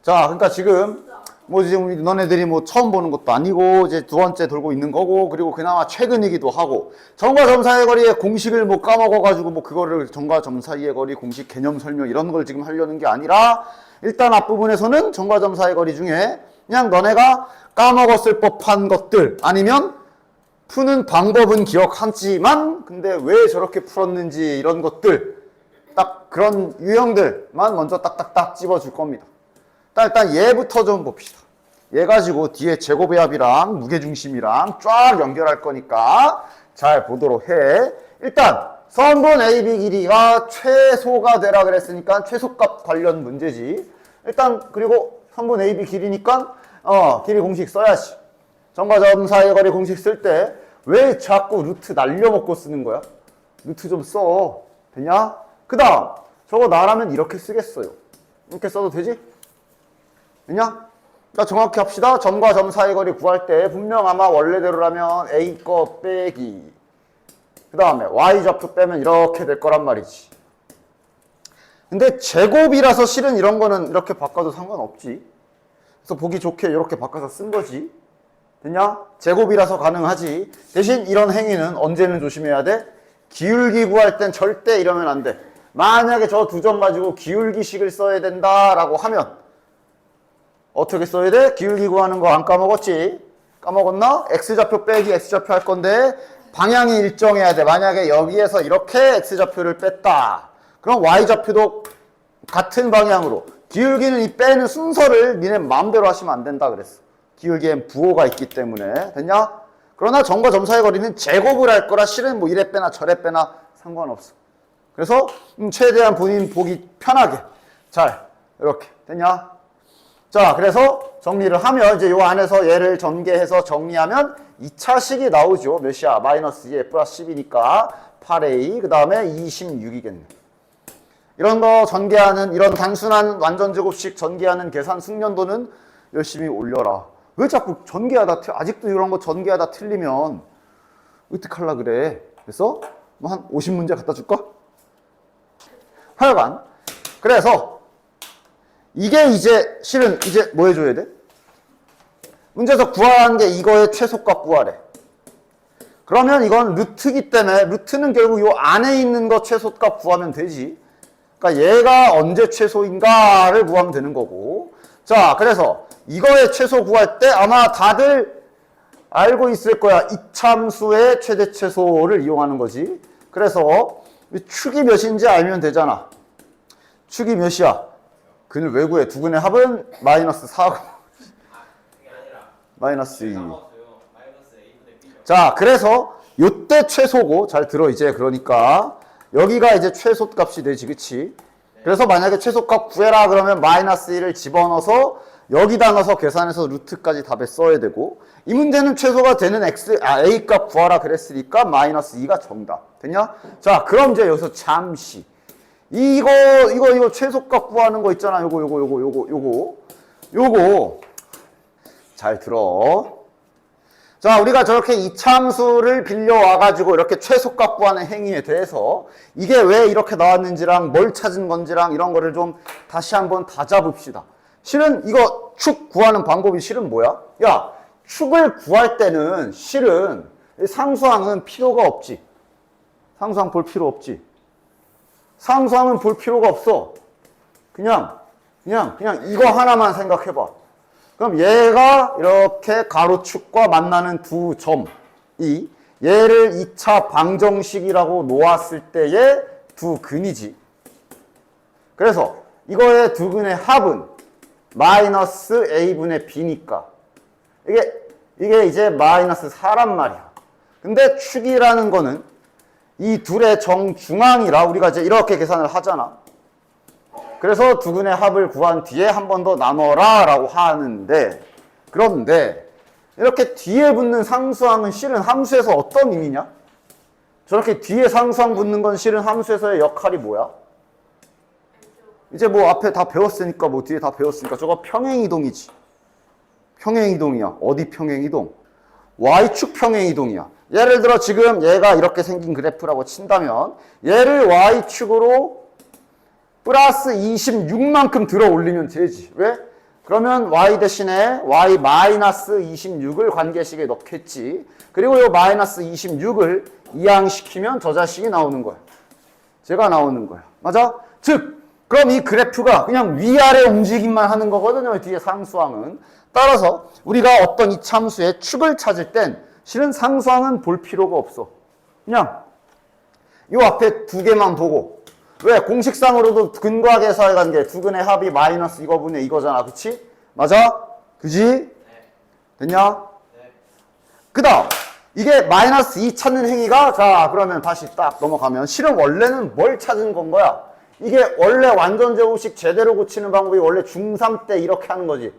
자, 그러니까 지금 뭐 지금 너네들이 뭐 처음 보는 것도 아니고 이제 두 번째 돌고 있는 거고, 그리고 그나마 최근이기도 하고, 점과 점 사이의 거리의 공식을 뭐 까먹어가지고 뭐 그거를 점과 점 사이의 거리 공식 개념 설명 이런 걸 지금 하려는 게 아니라, 일단 앞부분에서는 점과 점 사이의 거리 중에 그냥 너네가 까먹었을 법한 것들, 아니면 푸는 방법은 기억하지만 근데 왜 저렇게 풀었는지 이런 것들, 딱 그런 유형들만 먼저 딱딱딱 찝어줄 겁니다. 일단 얘부터 좀 봅시다. 얘 가지고 뒤에 제곱배합이랑 무게중심이랑 쫙 연결할 거니까 잘 보도록 해. 일단 선분 AB 길이가 최소가 되라 그랬으니까 최소값 관련 문제지. 일단 그리고 선분 AB 길이니까 길이 공식 써야지. 점과 점 사이의 거리 공식 쓸 때 왜 자꾸 루트 날려먹고 쓰는 거야? 루트 좀 써. 되냐? 그 다음 저거 나라면 이렇게 쓰겠어요. 이렇게 써도 되지? 되냐? 자, 정확히 합시다. 점과 점 사이 거리 구할 때 분명 아마 원래대로라면 A 거 빼기, 그 다음에 Y 좌표 빼면 이렇게 될 거란 말이지. 근데 제곱이라서 실은 이런 거는 이렇게 바꿔도 상관없지. 그래서 보기 좋게 이렇게 바꿔서 쓴 거지. 됐냐? 제곱이라서 가능하지. 대신 이런 행위는 언제는 조심해야 돼? 기울기 구할 땐 절대 이러면 안 돼. 만약에 저 두 점 가지고 기울기식을 써야 된다라고 하면 어떻게 써야 돼? 기울기 구하는 거 안 까먹었지? 까먹었나? X좌표 빼기 X좌표 할 건데 방향이 일정해야 돼. 만약에 여기에서 이렇게 X좌표를 뺐다. 그럼 Y좌표도 같은 방향으로. 기울기는 이 빼는 순서를 니네 마음대로 하시면 안 된다 그랬어. 기울기엔 부호가 있기 때문에. 됐냐? 그러나 점과 점 사이 거리는 제곱을 할 거라 실은 뭐 이래 빼나 저래 빼나 상관없어. 그래서 최대한 본인 보기 편하게 잘 이렇게. 됐냐? 자, 그래서 정리를 하면 이제 요 안에서 얘를 전개해서 정리하면 2차식이 나오죠. 몇이야? 마이너스 2 플러스 10이니까 8a, 그 다음에 26이겠네. 이런 거 전개하는, 이런 단순한 완전제곱식 전개하는 계산 숙련도는 열심히 올려라. 왜 자꾸 전개하다, 아직도 이런 거 전개하다 틀리면 어떡할라 그래. 그래서 뭐 한 50문제 갖다 줄까? 하여간 그래서 이게 이제 실은 이제 뭐 해줘야 돼? 문제에서 구하라는 게 이거의 최소값 구하래. 그러면 이건 루트기 때문에 루트는 결국 요 안에 있는 거 최소값 구하면 되지. 그러니까 얘가 언제 최소인가를 구하면 되는 거고. 자, 그래서 이거의 최소 구할 때 아마 다들 알고 있을 거야. 이참수의 최대 최소를 이용하는 거지. 그래서 축이 몇인지 알면 되잖아. 축이 몇이야? 근을 왜 구해? 두 근의 합은 마이너스 4고 마이너스 2. 자, 그래서 요때 최소고, 잘 들어 이제. 그러니까 여기가 이제 최소값이 되지, 그치? 그래서 만약에 최소값 구해라 그러면 마이너스 1을 집어넣어서 여기다 넣어서 계산해서 루트까지 답에 써야 되고, 이 문제는 최소가 되는 A 값 구하라 그랬으니까 마이너스 2가 정답. 됐냐? 자, 그럼 이제 여기서 잠시 이거 최소값 구하는 거 있잖아. 요거 잘 들어. 자, 우리가 저렇게 이참수를 빌려와가지고 이렇게 최소값 구하는 행위에 대해서 이게 왜 이렇게 나왔는지랑 뭘 찾은 건지랑 이런 거를 좀 다시 한번 다잡읍시다. 실은 이거 축 구하는 방법이 실은 뭐야? 야, 축을 구할 때는 실은 상수항은 필요가 없지. 상수항 볼 필요 없지. 상수항은 볼 필요가 없어. 그냥 이거 하나만 생각해봐. 그럼 얘가 이렇게 가로축과 만나는 두 점이 얘를 2차 방정식이라고 놓았을 때의 두 근이지. 그래서 이거의 두 근의 합은 마이너스 a분의 b니까 이게 이제 마이너스 4란 말이야. 근데 축이라는 거는 이 둘의 정중앙이라 우리가 이제 이렇게 계산을 하잖아. 그래서 두 근의 합을 구한 뒤에 한 번 더 나눠라 라고 하는데, 그런데 이렇게 뒤에 붙는 상수항은 실은 함수에서 어떤 의미냐? 저렇게 뒤에 상수항 붙는 건 실은 함수에서의 역할이 뭐야? 이제 뭐 앞에 다 배웠으니까, 뭐 뒤에 다 배웠으니까 저거 평행이동이지. 평행이동이야. 어디 평행이동? Y축 평행이동이야. 예를 들어 지금 얘가 이렇게 생긴 그래프라고 친다면 얘를 Y축으로 플러스 26만큼 들어 올리면 되지. 왜? 그러면 y 대신에 y 마이너스 26을 관계식에 넣겠지. 그리고 요 마이너스 26을 이항시키면 저 자식이 나오는 거야. 제가 나오는 거야. 맞아? 즉, 그럼 이 그래프가 그냥 위아래 움직임만 하는 거거든요. 뒤에 상수항은. 따라서 우리가 어떤 이참수의 축을 찾을 땐 실은 상수항은 볼 필요가 없어. 그냥 요 앞에 두 개만 보고. 왜? 공식상으로도 근과계사의 관계 두근의 합이 마이너스 이거분의 이거잖아. 그치? 맞아? 그지? 네. 됐냐? 네. 그 다음 이게 마이너스 2 찾는 행위가 자 그러면 다시 딱 넘어가면 실은 원래는 뭘 찾은 건 거야? 이게 원래 완전 제곱식 제대로 고치는 방법이 원래 중3 때 이렇게 하는 거지.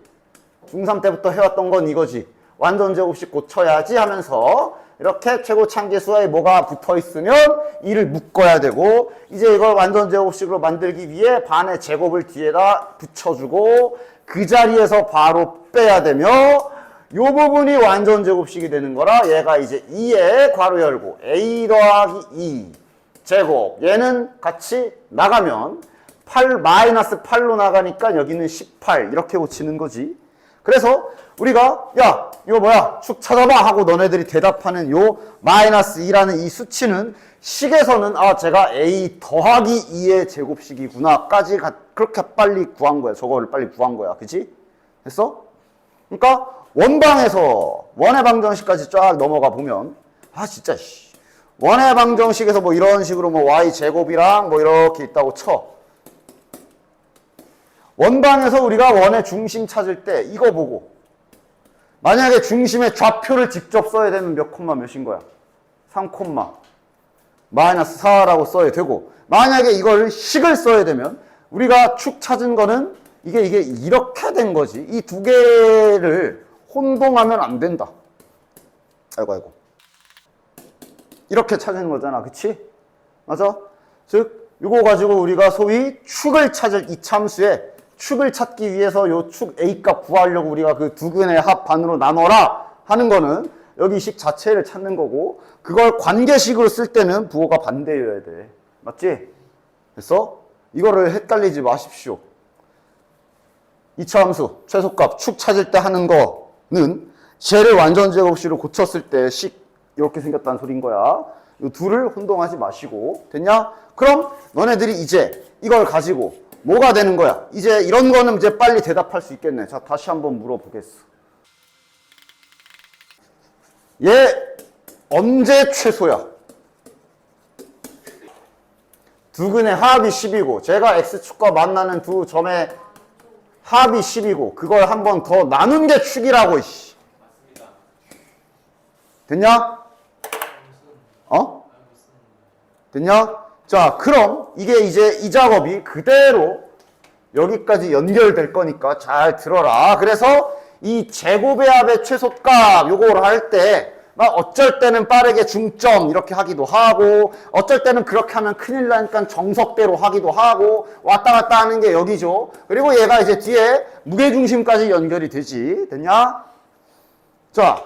중3 때부터 해왔던 건 이거지. 완전 제곱식 고쳐야지 하면서 이렇게 최고 창계수에 뭐가 붙어 있으면 이를 묶어야 되고 이제 이걸 완전 제곱식으로 만들기 위해 반의 제곱을 뒤에다 붙여주고 그 자리에서 바로 빼야 되며 요 부분이 완전 제곱식이 되는 거라 얘가 이제 2에 괄호 열고 a 더하기 2 제곱 얘는 같이 나가면 8 마이너스 8로 나가니까 여기는 18 이렇게 고치는 거지. 그래서 우리가 야 이거 뭐야 축 찾아봐 하고 너네들이 대답하는 요 마이너스 2라는 이 수치는 식에서는 아 제가 a 더하기 2의 제곱식이구나 까지 그렇게 빨리 구한 거야. 저거를 빨리 구한 거야. 그치? 됐어? 그러니까 원방에서 원의 방정식까지 쫙 넘어가 보면 아 진짜 원의 방정식에서 뭐 이런 식으로 뭐 y 제곱이랑 뭐 이렇게 있다고 쳐. 원방에서 우리가 원의 중심 찾을 때 이거 보고 만약에 중심의 좌표를 직접 써야 되면 몇 콤마 몇인 거야? 3 콤마 마이너스 4라고 써야 되고 만약에 이걸 식을 써야 되면 우리가 축 찾은 거는 이게 이렇게 된 거지. 이 두 개를 혼동하면 안 된다. 아이고 이렇게 찾는 거잖아. 그치? 맞아? 즉 이거 가지고 우리가 소위 축을 찾을 이참수에 축을 찾기 위해서 요 축 A 값 구하려고 우리가 그 두근의 합 반으로 나눠라 하는 거는 여기 식 자체를 찾는 거고 그걸 관계식으로 쓸 때는 부호가 반대여야 돼. 맞지? 됐어? 이거를 헷갈리지 마십시오. 이차함수 최소값 축 찾을 때 하는 거는 쟤를 완전 제곱식으로 고쳤을 때 식 이렇게 생겼다는 소린 거야. 이 둘을 혼동하지 마시고 됐냐? 그럼 너네들이 이제 이걸 가지고 뭐가 되는 거야? 이제 이런 거는 이제 빨리 대답할 수 있겠네. 자, 다시 한번 물어보겠어. 얘 언제 최소야? 두근의 합이 10이고 제가 x축과 만나는 두 점의 합이 10이고 그걸 한 번 더 나눈 게 축이라고. 맞습니다. 됐냐? 어? 됐냐? 자, 그럼 이게 이제 이 작업이 그대로 여기까지 연결될 거니까 잘 들어라. 그래서 이 제곱의 합의 최소값 요걸 할 때 막 어쩔 때는 빠르게 중점 이렇게 하기도 하고 어쩔 때는 그렇게 하면 큰일 나니까 정석대로 하기도 하고 왔다 갔다 하는 게 여기죠. 그리고 얘가 이제 뒤에 무게중심까지 연결이 되지. 됐냐? 자,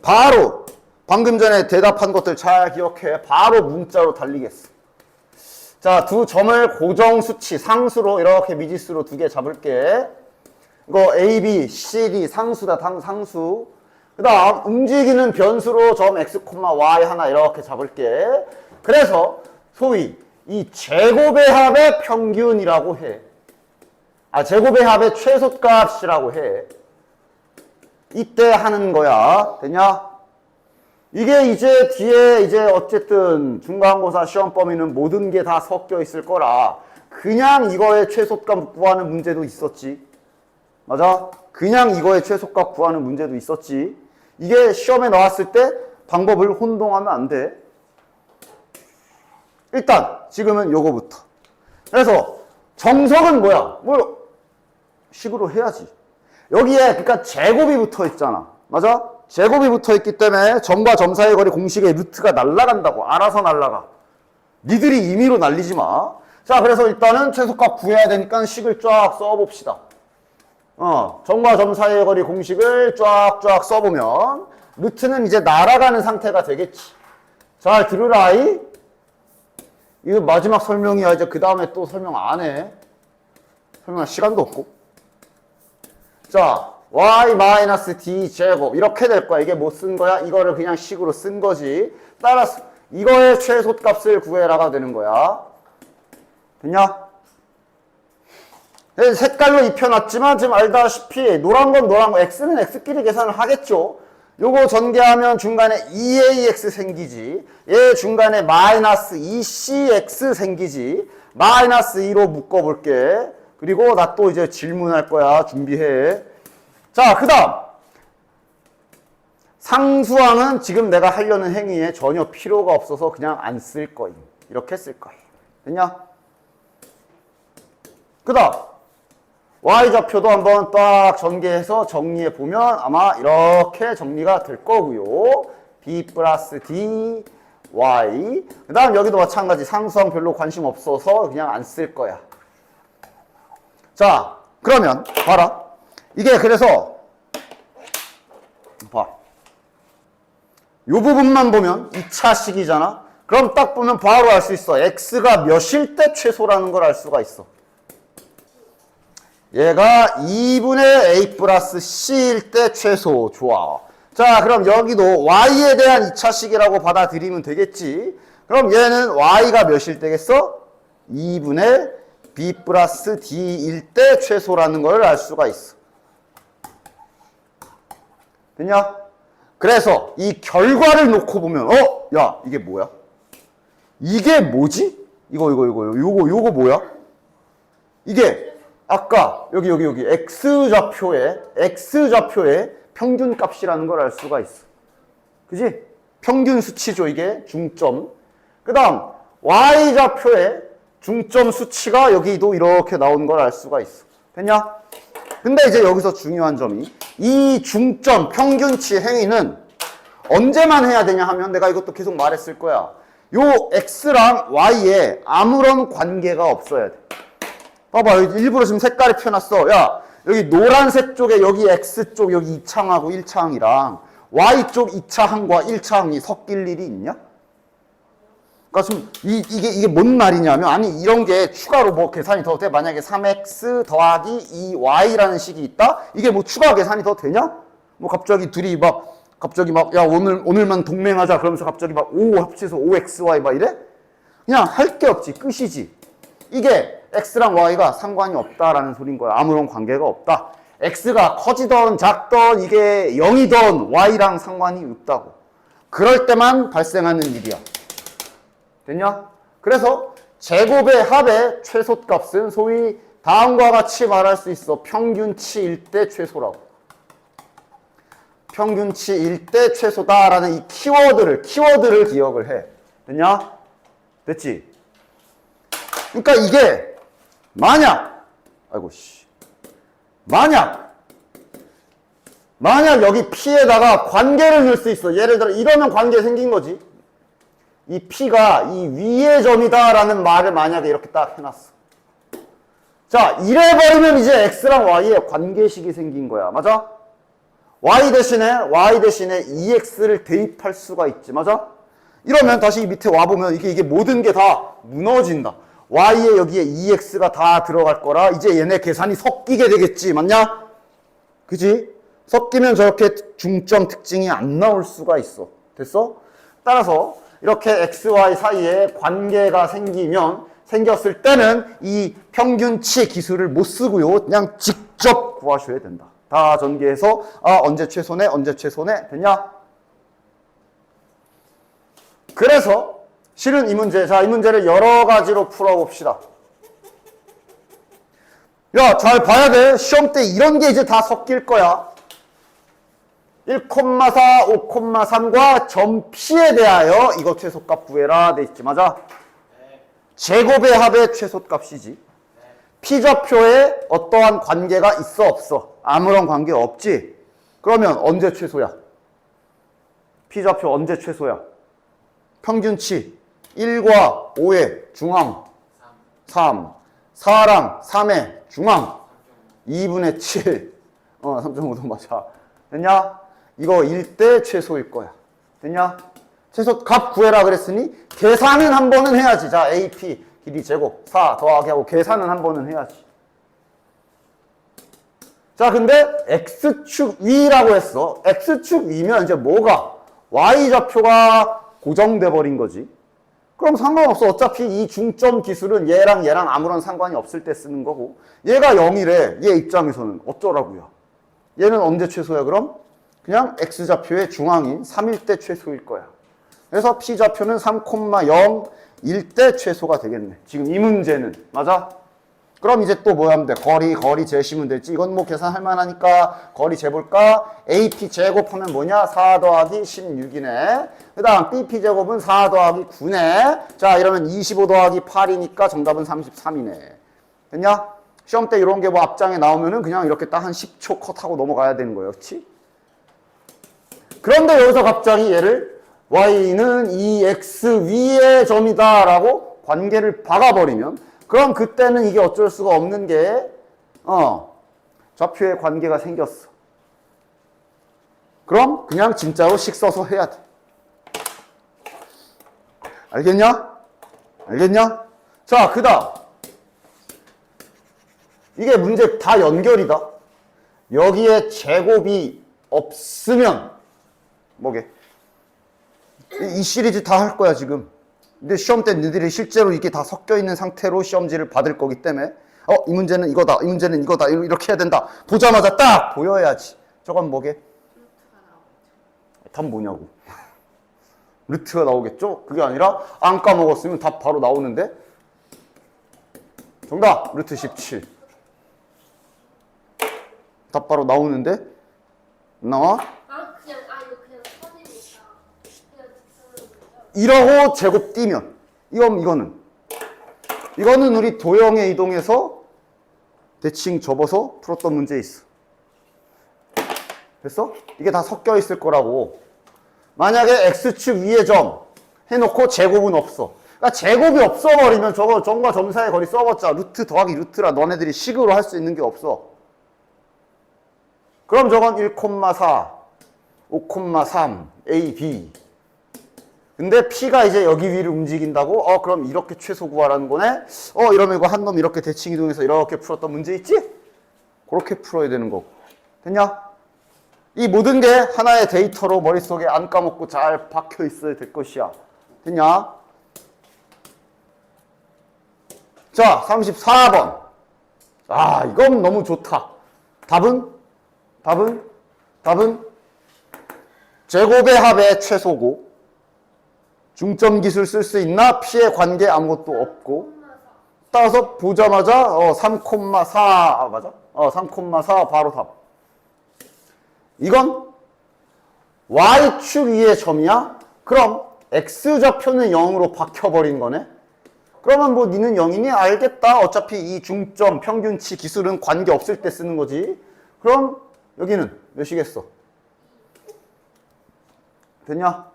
바로 방금 전에 대답한 것들 잘 기억해. 바로 문자로 달리겠어. 자, 두 점을 고정 수치 상수로 이렇게 미지수로 두 개 잡을게. 이거 A, B, C, D 상수다. 상수. 그 다음 움직이는 변수로 점 X, Y 하나 이렇게 잡을게. 그래서 소위 이 제곱의 합의 평균이라고 해. 아, 제곱의 합의 최소값이라고 해. 이때 하는 거야. 되냐? 이게 이제 뒤에 이제 어쨌든 중간고사 시험 범위는 모든 게 다 섞여 있을 거라 그냥 이거의 최소값 구하는 문제도 있었지. 맞아? 그냥 이거의 최소값 구하는 문제도 있었지. 이게 시험에 나왔을 때 방법을 혼동하면 안 돼. 일단 지금은 요거부터. 그래서 정석은 뭐야? 뭐 식으로 해야지. 여기에 그러니까 제곱이 붙어 있잖아. 맞아? 제곱이 붙어 있기 때문에 점과 점 사이의 거리 공식의 루트가 날아간다고. 알아서 날아가. 니들이 임의로 날리지 마. 자, 그래서 일단은 최소값 구해야 되니까 식을 쫙 써봅시다. 점과 점 사이의 거리 공식을 쫙쫙 써보면 루트는 이제 날아가는 상태가 되겠지. 잘 들으라이. 이거 마지막 설명이야. 이제 그 다음에 또 설명 안 해. 설명할 시간도 없고. 자, y-d 제곱 이렇게 될 거야. 이게 뭐 쓴 거야? 이거를 그냥 식으로 쓴 거지. 따라서 이거의 최소값을 구해라가 되는 거야. 됐냐? 색깔로 입혀놨지만 지금 알다시피 노란 건 노란 거, x는 x끼리 계산을 하겠죠. 요거 전개하면 중간에 2ax 생기지. 얘 중간에 마이너스 2cx 생기지. 마이너스 2로 묶어볼게. 그리고 나 또 이제 질문할 거야. 준비해. 자, 그 다음. 상수항은 지금 내가 하려는 행위에 전혀 필요가 없어서 그냥 안 쓸 거임. 이렇게 쓸 거임. 됐냐? 그 다음. y좌표도 한번 딱 전개해서 정리해 보면 아마 이렇게 정리가 될 거고요. b 플러스 d y. 그 다음 여기도 마찬가지. 상수항 별로 관심 없어서 그냥 안 쓸 거야. 자, 그러면 봐라. 이게 그래서 봐. 요 부분만 보면 2차식이잖아. 그럼 딱 보면 바로 알 수 있어. x가 몇일 때 최소라는 걸 알 수가 있어. 얘가 2분의 a 플러스 c일 때 최소. 좋아. 자, 그럼 여기도 y에 대한 2차식이라고 받아들이면 되겠지. 그럼 얘는 y가 몇일 때겠어? 2분의 b 플러스 d일 때 최소라는 걸 알 수가 있어. 됐냐? 그래서 이 결과를 놓고 보면 야, 이게 뭐야? 이게 뭐지? 이거 요거 뭐야? 이게 아까 여기 x좌표의 평균값이라는 걸 알 수가 있어. 그지? 평균 수치죠, 이게. 중점. 그 다음 y좌표의 중점 수치가 여기도 이렇게 나온 걸 알 수가 있어. 됐냐? 근데 이제 여기서 중요한 점이 이 중점 평균치 행위는 언제만 해야 되냐 하면 내가 이것도 계속 말했을 거야. 요 x랑 y에 아무런 관계가 없어야 돼. 봐봐, 여기 일부러 지금 색깔이 펴놨어. 야, 여기 노란색 쪽에 여기 x쪽 여기 2차항하고 1차항이랑 y쪽 2차항과 1차항이 섞일 일이 있냐? 그러니까 지금 이게 뭔 말이냐면, 아니 이런 게 추가로 뭐 계산이 더 돼? 만약에 3x 더하기 2y라는 식이 있다? 이게 뭐 추가 계산이 더 되냐? 뭐 갑자기 둘이 야 오늘만 동맹하자 그러면서 갑자기 막 5 합쳐서 5xy 막 이래? 그냥 할 게 없지. 끝이지. 이게 x랑 y가 상관이 없다라는 소린 거야. 아무런 관계가 없다. x가 커지던 작던 이게 0이던 y랑 상관이 없다고. 그럴 때만 발생하는 일이야. 됐냐? 그래서 제곱의 합의 최소값은 소위 다음과 같이 말할 수 있어. 평균치일 때 최소라고. 평균치일 때 최소다라는 이 키워드를 기억을 해. 됐냐? 됐지? 그러니까 이게 만약 여기 P에다가 관계를 넣을 수 있어. 예를 들어 이러면 관계 생긴 거지. 이 P가 이 위의 점이다라는 말을 만약에 이렇게 딱 해놨어. 자, 이래버리면 이제 X랑 Y의 관계식이 생긴 거야. 맞아? Y 대신에 EX를 대입할 수가 있지. 맞아? 이러면 다시 밑에 와보면 이게 모든 게 다 무너진다. Y에 여기에 EX가 다 들어갈 거라 이제 얘네 계산이 섞이게 되겠지. 맞냐? 그지? 섞이면 저렇게 중점 특징이 안 나올 수가 있어. 됐어? 따라서 이렇게 XY 사이에 관계가 생겼을 때는 이 평균치 기술을 못 쓰고요. 그냥 직접 구하셔야 된다. 다 전개해서 언제 최소네? 됐냐? 그래서 실은 이 문제를 여러 가지로 풀어봅시다. 야, 잘 봐야 돼. 시험 때 이런 게 이제 다 섞일 거야. 1,4, 5,3과 점 P에 대하여 이거 최소값 구해라 돼 있지. 맞아? 네. 제곱의 합의 최소값이지. 네. P좌표에 어떠한 관계가 있어 없어? 아무런 관계 없지. 그러면 언제 최소야? P좌표 언제 최소야? 평균치 1과 5의 중앙 3, 4랑 3의 중앙 2분의 7 3.5도 맞아. 됐냐? 이거 1대 최소일 거야. 됐냐? 최소 값 구해라 그랬으니 계산은 한 번은 해야지. 자, AP 길이 제곱 4 더하기 하고 계산은 한 번은 해야지. 자, 근데 x축 위라고 했어. x축 위면 이제 뭐가? y좌표가 고정돼 버린 거지. 그럼 상관없어. 어차피 이 중점 기술은 얘랑 아무런 상관이 없을 때 쓰는 거고, 얘가 0이래. 얘 입장에서는 어쩌라고요? 얘는 언제 최소야 그럼? 그냥 x좌표의 중앙인 3일 때 최소일 거야. 그래서 p좌표는 3,0일 때 최소가 되겠네. 지금 이 문제는. 맞아? 그럼 이제 또 뭐 하면 돼? 거리 재시면 되지. 이건 뭐 계산할 만하니까 거리 재볼까? AP 제곱하면 뭐냐? 4 더하기 16이네. 그 다음 BP 제곱은 4 더하기 9네. 자, 이러면 25 더하기 8이니까 정답은 33이네. 됐냐? 시험 때 이런 게 뭐 앞장에 나오면은 그냥 이렇게 딱 한 10초 컷하고 넘어가야 되는 거예요. 그렇지? 그런데 여기서 갑자기 얘를 y는 이 x 위의 점이다 라고 관계를 박아버리면, 그럼 그때는 이게 어쩔 수가 없는 게 좌표의 관계가 생겼어. 그럼 그냥 진짜로 식 써서 해야 돼. 알겠냐? 알겠냐? 자, 그 다음 이게 문제 다 연결이다. 여기에 제곱이 없으면 뭐게? 이 시리즈 다 할 거야 지금. 근데 시험 때 너희들이 실제로 이게 다 섞여 있는 상태로 시험지를 받을 거기 때문에 이 문제는 이거다, 이 문제는 이거다, 이렇게 해야 된다. 보자마자 딱 보여야지. 저건 뭐게? 답 뭐냐고. 루트가 나오겠죠? 그게 아니라 안 까먹었으면 답 바로 나오는데. 정답! 루트 17. 답 바로 나오는데. 나와? 이러고 제곱 띄면 이거는 우리 도형에 이동해서 대칭 접어서 풀었던 문제 있어. 됐어? 이게 다 섞여 있을 거라고. 만약에 x축 위의 점 해놓고 제곱은 없어. 그러니까 제곱이 없어버리면 저거 점과 점 사이의 거리 써봤자 루트 더하기 루트라 너네들이 식으로 할 수 있는 게 없어. 그럼 저건 1,4, 5,3, a, b. 근데 P가 이제 여기 위를 움직인다고? 그럼 이렇게 최소 구하라는 거네? 이러면 이거 한 놈 이렇게 대칭 이동해서 이렇게 풀었던 문제 있지? 그렇게 풀어야 되는 거고. 됐냐? 이 모든 게 하나의 데이터로 머릿속에 안 까먹고 잘 박혀 있어야 될 것이야. 됐냐? 자, 34번. 이건 너무 좋다. 답은 제곱의 합의 최소고, 중점 기술 쓸 수 있나? P의 관계 아무것도 없고. 따라서 보자마자 3,4 맞아? 3,4 바로 답. 이건 Y축 위의 점이야? 그럼 X좌표는 0으로 박혀버린 거네? 그러면 뭐 니는 0이니? 알겠다. 어차피 이 중점 평균치 기술은 관계 없을 때 쓰는 거지. 그럼 여기는 몇이겠어? 됐냐?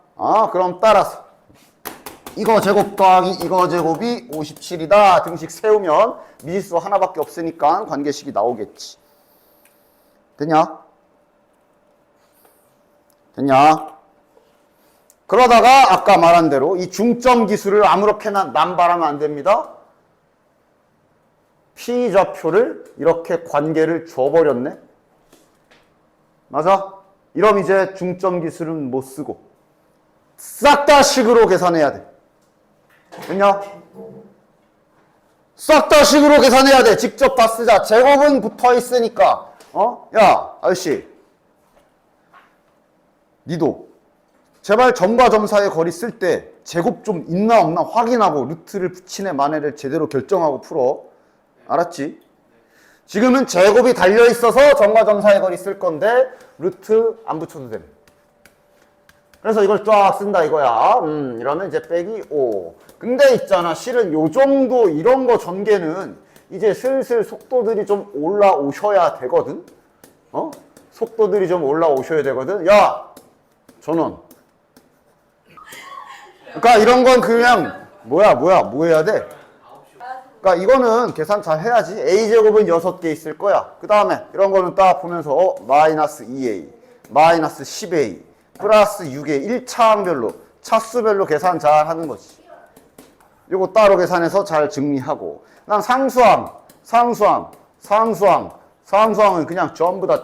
그럼 따라서 이거 제곱 더하기 이거 제곱이 57이다. 등식 세우면 미지수 하나밖에 없으니까 관계식이 나오겠지. 됐냐? 그러다가 아까 말한 대로 이 중점 기술을 아무렇게나 남발하면 안 됩니다. P좌표를 이렇게 관계를 줘버렸네. 맞아? 이러면 이제 중점 기술은 못 쓰고 싹 다 식으로 계산해야 돼. 됐냐? 싹 다 식으로 계산해야 돼. 직접 다 쓰자. 제곱은 붙어 있으니까. 야, 아저씨. 니도 제발 점과 점 사이의 거리 쓸 때 제곱 좀 있나 없나 확인하고 루트를 붙이네 마네를 제대로 결정하고 풀어. 알았지? 지금은 제곱이 달려있어서 점과 점 사이의 거리 쓸 건데 루트 안 붙여도 돼. 그래서 이걸 쫙 쓴다 이거야. 이러면 이제 빼기 5. 근데 있잖아, 실은 요 정도 이런 거 전개는 이제 슬슬 속도들이 좀 올라오셔야 되거든. 속도들이 좀 올라오셔야 되거든. 야, 전원. 그러니까 이런 건 그냥 뭐 해야 돼? 그러니까 이거는 계산 잘 해야지. a제곱은 6개 있을 거야. 그 다음에 이런 거는 딱 보면서 마이너스 2a, 마이너스 10a, 플러스 6a 1차항별로 차수별로 계산 잘 하는 거지. 요거 따로 계산해서 잘 정리하고. 그다음 상수항, 상수항은 그냥 전부 다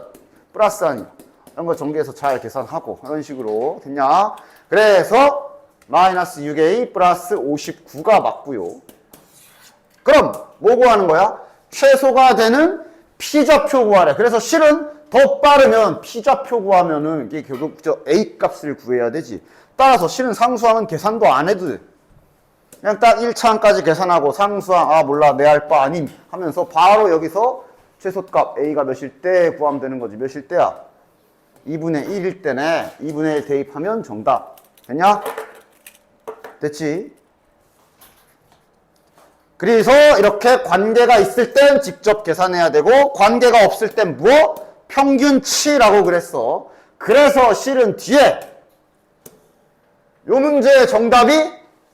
플러스 아니야. 이런 거 전개해서 잘 계산하고 이런 식으로 됐냐? 그래서 마이너스 6a 플러스 59가 맞고요. 그럼 뭐 구하는 거야? 최소가 되는 P좌표 구하래. 그래서 실은 더 빠르면 P좌표 구하면은 이게 결국 저 A 값을 구해야 되지. 따라서 실은 상수항은 계산도 안 해도 돼. 그냥 딱 1차항까지 계산하고 상수항 아 몰라 내 알 바 아님 하면서 바로 여기서 최소값 A가 몇일 때 구하면 되는 거지. 몇일 때야? 2분의 1일 때네. 2분의 1 대입하면 정답. 됐냐? 됐지? 그래서 이렇게 관계가 있을 땐 직접 계산해야 되고 관계가 없을 땐 뭐? 평균치라고 그랬어. 그래서 실은 뒤에 요 문제의 정답이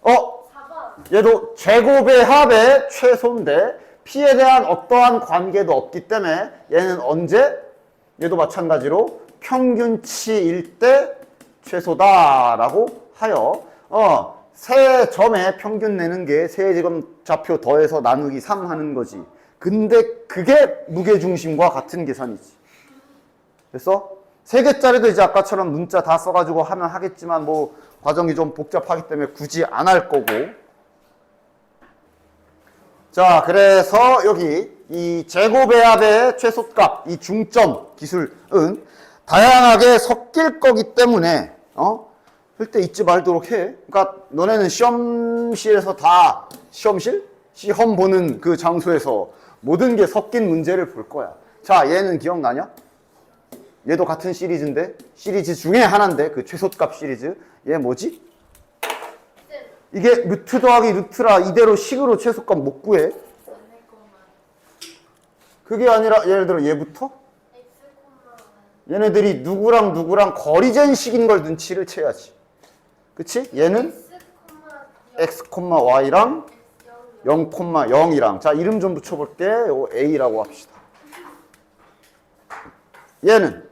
4번. 얘도 제곱의 합의 최소인데 P에 대한 어떠한 관계도 없기 때문에 얘는 언제? 얘도 마찬가지로 평균치일 때 최소다라고 하여 세 점에 평균 내는 게 세 지금 좌표 더해서 나누기 3 하는 거지. 근데 그게 무게중심과 같은 계산이지. 됐어? 세 개짜리도 이제 아까처럼 문자 다 써가지고 하면 하겠지만 뭐 과정이 좀 복잡하기 때문에 굳이 안 할 거고. 자, 그래서 여기 이 제곱의 합의 최소값, 이 중점 기술은 다양하게 섞일 거기 때문에 절대 잊지 말도록 해. 그러니까 너네는 시험실에서 다 시험 보는 그 장소에서 모든 게 섞인 문제를 볼 거야. 자, 얘는 기억나냐? 얘도 같은 시리즈인데 시리즈 중에 하나인데 그 최소값 시리즈. 얘 뭐지? 이게 루트 더하기 루트라 이대로 식으로 최소값 못 구해. 그게 아니라 예를 들어 얘부터 얘네들이 누구랑 누구랑 거리젠 식인 걸 눈치를 채야지. 그치? 얘는 x, y랑 0, 0이랑 자 이름 좀 붙여볼게. 요거 a라고 합시다. 얘는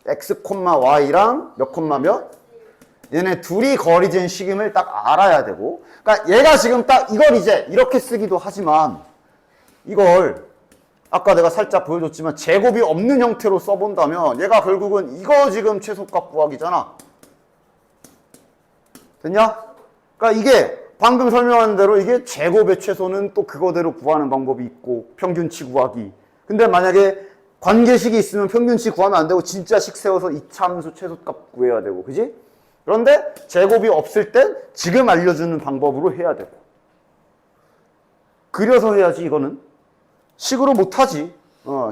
x, y랑 몇, 몇? 얘네 둘이 거리젠 식임을 딱 알아야 되고 그러니까 얘가 지금 딱 이걸 이제 이렇게 쓰기도 하지만 이걸 아까 내가 살짝 보여줬지만 제곱이 없는 형태로 써본다면 얘가 결국은 이거 지금 최소값 구하기잖아. 됐냐? 그러니까 이게 방금 설명한 대로 이게 제곱의 최소는 또 그거대로 구하는 방법이 있고 평균치 구하기. 근데 만약에 관계식이 있으면 평균치 구하면 안 되고 진짜 식 세워서 이차함수 최소값 구해야 되고 그지? 그런데 제곱이 없을 땐 지금 알려주는 방법으로 해야 되고 그려서 해야지 이거는 식으로 못하지.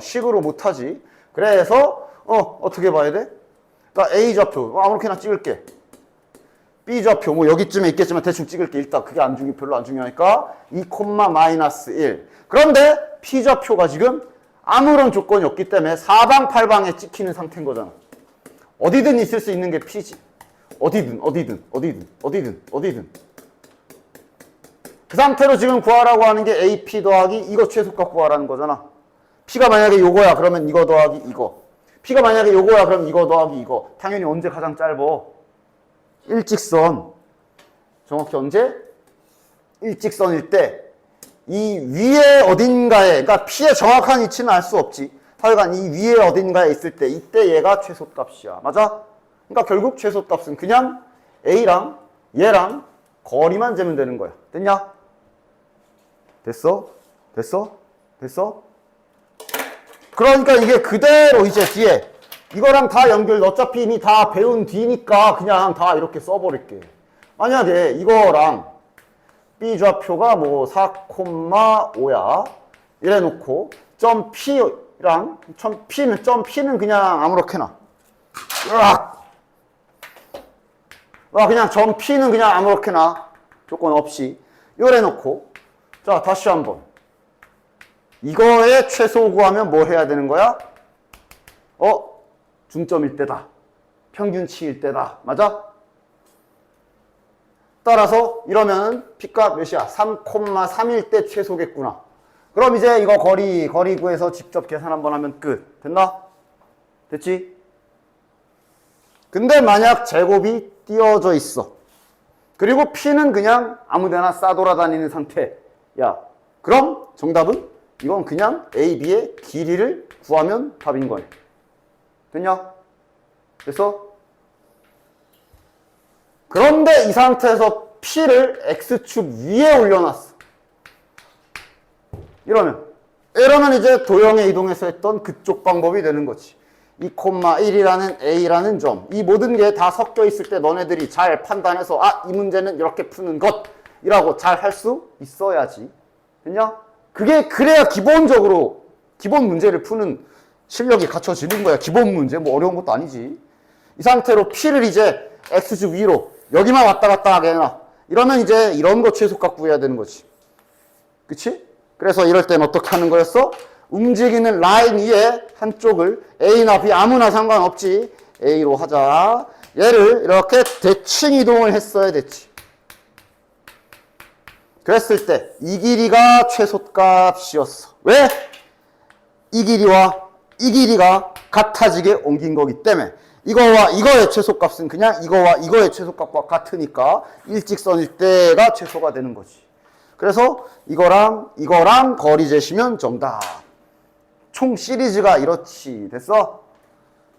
식으로 못하지. 그래서 어떻게 봐야 돼? 그러니까 A 좌표 아무렇게나 찍을게. B 좌표 뭐 여기쯤에 있겠지만 대충 찍을게. 일단 그게 별로 안 중요하니까 2, 마이너스 1. 그런데 P 좌표가 지금 아무런 조건이 없기 때문에 사방팔방에 찍히는 상태인 거잖아. 어디든 있을 수 있는 게 P지. 어디든. 그 상태로 지금 구하라고 하는 게 AP 더하기 이거 최소값 구하라는 거잖아. P가 만약에 요거야 그러면 이거 더하기 이거. P가 만약에 요거야 그럼 이거 더하기 이거. 당연히 언제 가장 짧어? 일직선. 정확히 언제? 일직선일 때 이 위에 어딘가에 그러니까 P의 정확한 위치는 알 수 없지. 하여간 이 위에 어딘가에 있을 때 이때 얘가 최소값이야. 맞아? 그러니까 결국 최소값은 그냥 A랑 얘랑 거리만 재면 되는 거야. 됐냐? 됐어? 그러니까 이게 그대로 이제 뒤에 이거랑 다 연결 어차피 이미 다 배운 뒤니까 그냥 다 이렇게 써버릴게. 만약에 이거랑 B 좌표가 뭐 4,5야 이래 놓고 점 P랑 점 P는 그냥 아무렇게나 그냥 점 P는 그냥 아무렇게나 조건 없이 요래 놓고 자 다시 한번 이거의 최소 구하면 뭐 해야 되는 거야? 중점일 때다. 평균치일 때다. 맞아? 따라서 이러면 P값 몇이야? 3,3일 때 최소겠구나. 그럼 이제 이거 거리 구해서 직접 계산 한번 하면 끝. 됐나? 됐지? 근데 만약 제곱이 띄어져 있어. 그리고 P는 그냥 아무데나 싸돌아다니는 상태야. 그럼 정답은 이건 그냥 A, B의 길이를 구하면 답인 거예요. 됐냐? 그래서 그런데 이 상태에서 P를 X축 위에 올려놨어. 이러면 이제 도형에 이동해서 했던 그쪽 방법이 되는 거지. 2,1이라는 A라는 점. 이 모든 게 다 섞여 있을 때 너네들이 잘 판단해서 이 문제는 이렇게 푸는 것이라고 잘 할 수 있어야지. 됐냐? 그래야 기본적으로 기본 문제를 푸는 실력이 갖춰지는 거야. 기본 문제. 뭐 어려운 것도 아니지. 이 상태로 P를 이제 X축 위로 여기만 왔다 갔다 하게 해놔. 이러면 이제 이런 거 최소값 구해야 되는 거지. 그치? 그래서 이럴 땐 어떻게 하는 거였어? 움직이는 라인 위에 한쪽을 A나 B 아무나 상관없지. A로 하자. 얘를 이렇게 대칭 이동을 했어야 됐지. 그랬을 때 이 길이가 최소값이었어. 왜? 이 길이와 이 길이가 같아지게 옮긴 거기 때문에 이거와 이거의 최소값은 그냥 이거와 이거의 최소값과 같으니까 일직선일 때가 최소가 되는 거지. 그래서 이거랑 거리 재시면 정답. 총 시리즈가 이렇지. 됐어?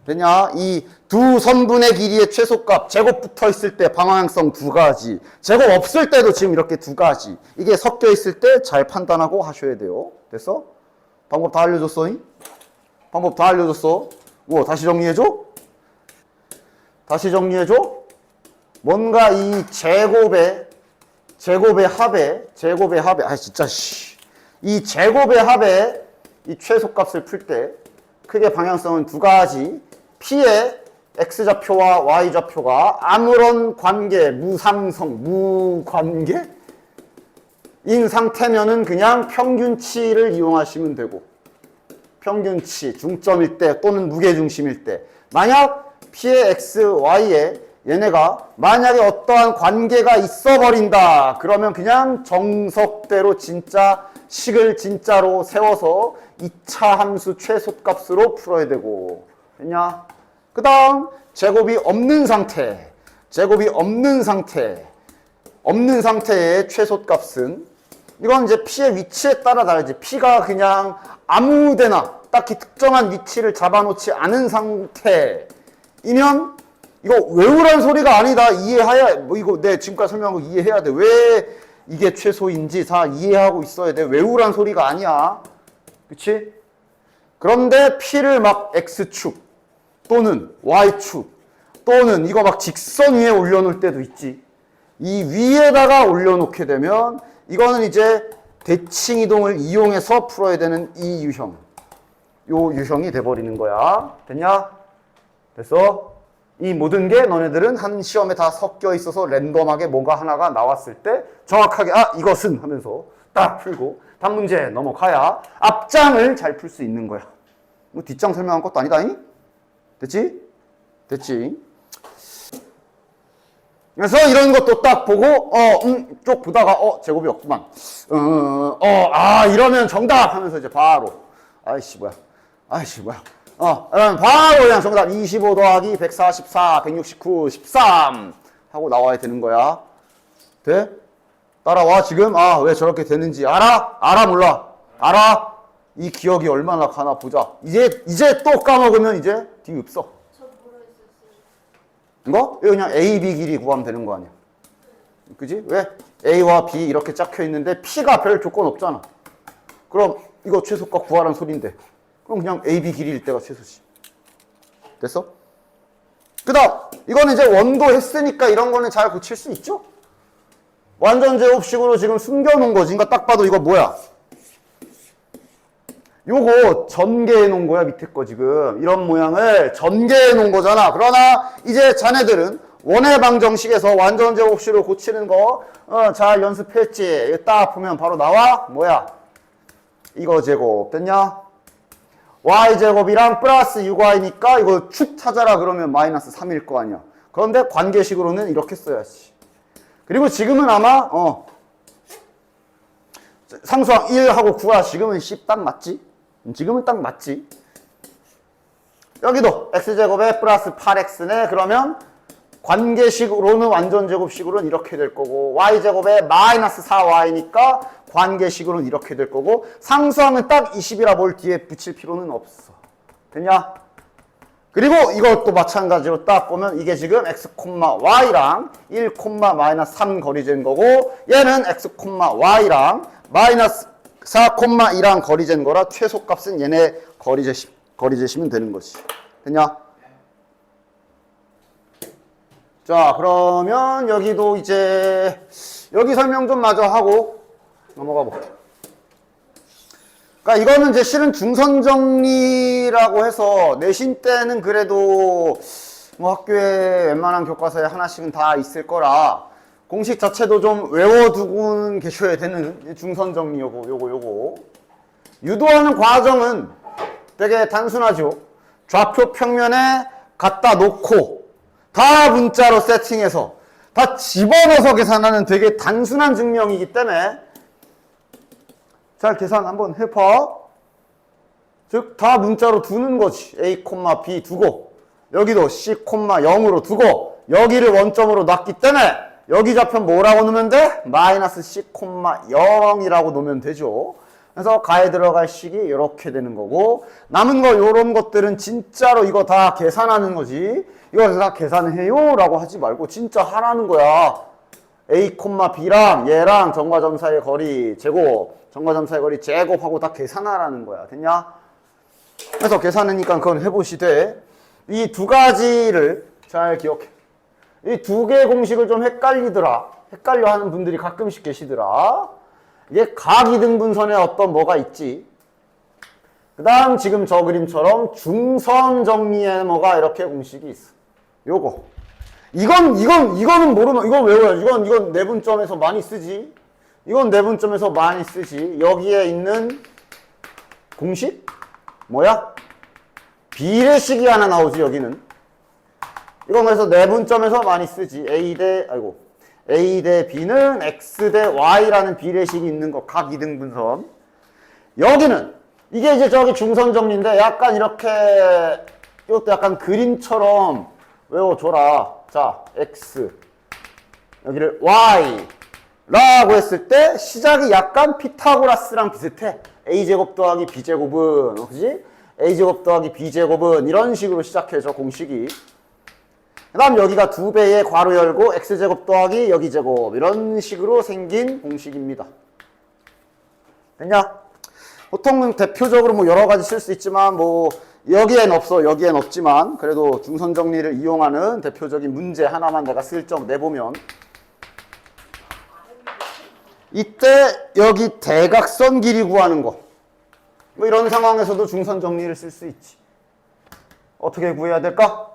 됐냐? 이 두 선분의 길이의 최소값, 제곱 붙어 있을 때 방향성 두 가지, 제곱 없을 때도 지금 이렇게 두 가지. 이게 섞여 있을 때 잘 판단하고 하셔야 돼요. 됐어? 방법 다 알려줬어? 방법 다 알려줬어? 뭐 다시 정리해줘? 다시 정리해줘? 뭔가 이 제곱의 합에 진짜 이 제곱의 합에 이 최소값을 풀 때 크게 방향성은 두 가지. P의 X좌표와 Y좌표가 아무런 관계, 무관계? 인 상태면은 그냥 평균치를 이용하시면 되고, 평균치, 중점일 때 또는 무게중심일 때 만약 P의 X, Y에 얘네가 만약에 어떠한 관계가 있어버린다 그러면 그냥 정석대로 진짜 식을 진짜로 세워서 2차 함수 최소값으로 풀어야 되고. 됐냐? 그 다음 제곱이 없는 상태의 최소값은 이건 이제 P의 위치에 따라 다르지. P가 그냥 아무데나 딱히 특정한 위치를 잡아놓지 않은 상태이면 이거 외우란 소리가 아니다. 이해해야, 뭐 이거 내 지금까지 설명한 거 이해해야 돼. 왜 이게 최소인지 다 이해하고 있어야 돼. 외우란 소리가 아니야. 그치? 그런데 P를 막 X축 또는 Y축 또는 이거 막 직선 위에 올려놓을 때도 있지. 이 위에다가 올려놓게 되면 이거는 이제 대칭 이동을 이용해서 풀어야 되는 이 유형. 요 유형이 돼버리는 거야. 됐냐? 됐어? 이 모든 게 너네들은 한 시험에 다 섞여 있어서 랜덤하게 뭔가 하나가 나왔을 때 정확하게 이것은 하면서 딱 풀고 다음 문제 넘어가야 앞장을 잘 풀 수 있는 거야. 뭐 뒷장 설명한 것도 아니다잉? 됐지? 됐지? 그래서 이런 것도 딱 보고 쭉 보다가 제곱이 없구만. 이러면 정답 하면서 이제 바로 아이씨 뭐야. 그러면 바로 그냥 정답 25 더하기 144, 169, 13 하고 나와야 되는 거야. 돼? 따라와 지금. 왜 저렇게 됐는지 알아? 알아 몰라? 알아? 이 기억이 얼마나 가나 보자. 이제 또 까먹으면 이제 뒤 없어. 저 뭐라 했었어요? 이거? 이거 그냥 A, B 길이 구하면 되는 거 아니야. 그지? 왜? A와 B 이렇게 짝혀 있는데 P가 별 조건 없잖아. 그럼 이거 최소값 구하라는 소린데 그럼 그냥 A, B 길이일 때가 최소지. 됐어? 그 다음 이거는 이제 원도 했으니까 이런 거는 잘 고칠 수 있죠? 완전 제곱식으로 지금 숨겨놓은 거지. 그러니까 딱 봐도 이거 뭐야? 요거 전개해 놓은 거야. 밑에 거 지금 이런 모양을 전개해 놓은 거잖아. 그러나 이제 자네들은 원의 방정식에서 완전 제곱식으로 고치는 거 잘 연습했지. 딱 보면 바로 나와. 뭐야? 이거 제곱 됐냐? y제곱이랑 플러스 6y니까 이거 축 찾아라 그러면 마이너스 3일 거 아니야. 그런데 관계식으로는 이렇게 써야지. 그리고 지금은 아마 상수항 1하고 9가 지금은 10 딱 맞지? 지금은 딱 맞지? 여기도 x제곱에 플러스 8x네. 그러면 관계식으로는 완전 제곱식으로는 이렇게 될 거고 y제곱에 마이너스 4y니까 관계식으로는 이렇게 될 거고 상수하면 딱 20이라 뭘 뒤에 붙일 필요는 없어. 됐냐? 그리고 이것도 마찬가지로 딱 보면 이게 지금 x, y랑 1, 마이너스 3 거리재는 거고 얘는 x, y랑 마이너스 4, 2랑 거리재는 거라 최소값은 얘네 거리재시면 되는 거지. 됐냐? 자, 그러면 여기도 이제 여기 설명 좀 마저 하고 넘어가 볼게요. 그러니까 이거는 이제 실은 중선 정리라고 해서 내신 때는 그래도 뭐 학교에 웬만한 교과서에 하나씩은 다 있을 거라 공식 자체도 좀 외워두고 계셔야 되는 중선 정리 요거. 유도하는 과정은 되게 단순하죠. 좌표 평면에 갖다 놓고 다 문자로 세팅해서 다 집어넣어서 계산하는 되게 단순한 증명이기 때문에 잘 계산 한번 해봐. 즉 다 문자로 두는 거지. A, B 두고 여기도 C, 0으로 두고 여기를 원점으로 놨기 때문에 여기 좌표 뭐라고 놓으면 돼? 마이너스 C, 0이라고 놓으면 되죠. 그래서 가에 들어갈 식이 이렇게 되는 거고 남은 거 요런 것들은 진짜로 이거 다 계산하는 거지. 이거 다 계산해요 라고 하지 말고 진짜 하라는 거야. A, B랑 얘랑 점과 점 사이의 거리 제곱, 점과 점 사이의 거리 제곱하고 다 계산하라는 거야. 됐냐? 그래서 계산하니까 그건 해보시되 이 두 가지를 잘 기억해. 이 두 개의 공식을 좀 헷갈려 하는 분들이 가끔씩 계시더라. 이게 각이등분선에 어떤 뭐가 있지. 그 다음 지금 저 그림처럼 중선 정리에 뭐가 이렇게 공식이 있어. 요거. 이거는 모르면, 이건 외워야지. 이건 내분점에서 많이 쓰지. 이건 내분점에서 많이 쓰지. 여기에 있는 공식? 뭐야? 비례식이 하나 나오지, 여기는. 이건 그래서 내분점에서 많이 쓰지. A 대 B는 X 대 Y라는 비례식이 있는 거, 각 이등분선. 여기는, 이게 이제 저기 중선 정리인데, 약간 이렇게, 이것도 약간 그림처럼 외워줘라. 자, X. 여기를 Y. 라고 했을 때, 시작이 약간 피타고라스랑 비슷해. A제곱 더하기 B제곱은, 그지? A제곱 더하기 B제곱은, 이런 식으로 시작해줘, 공식이. 그 다음 여기가 2배의 괄호 열고 x제곱 더하기 여기 제곱 이런 식으로 생긴 공식입니다. 됐냐? 보통은 대표적으로 뭐 여러 가지 쓸 수 있지만 뭐 여기엔 없지만 그래도 중선 정리를 이용하는 대표적인 문제 하나만 내가 슬쩍 내보면 이때 여기 대각선 길이 구하는 거 뭐 이런 상황에서도 중선 정리를 쓸 수 있지. 어떻게 구해야 될까?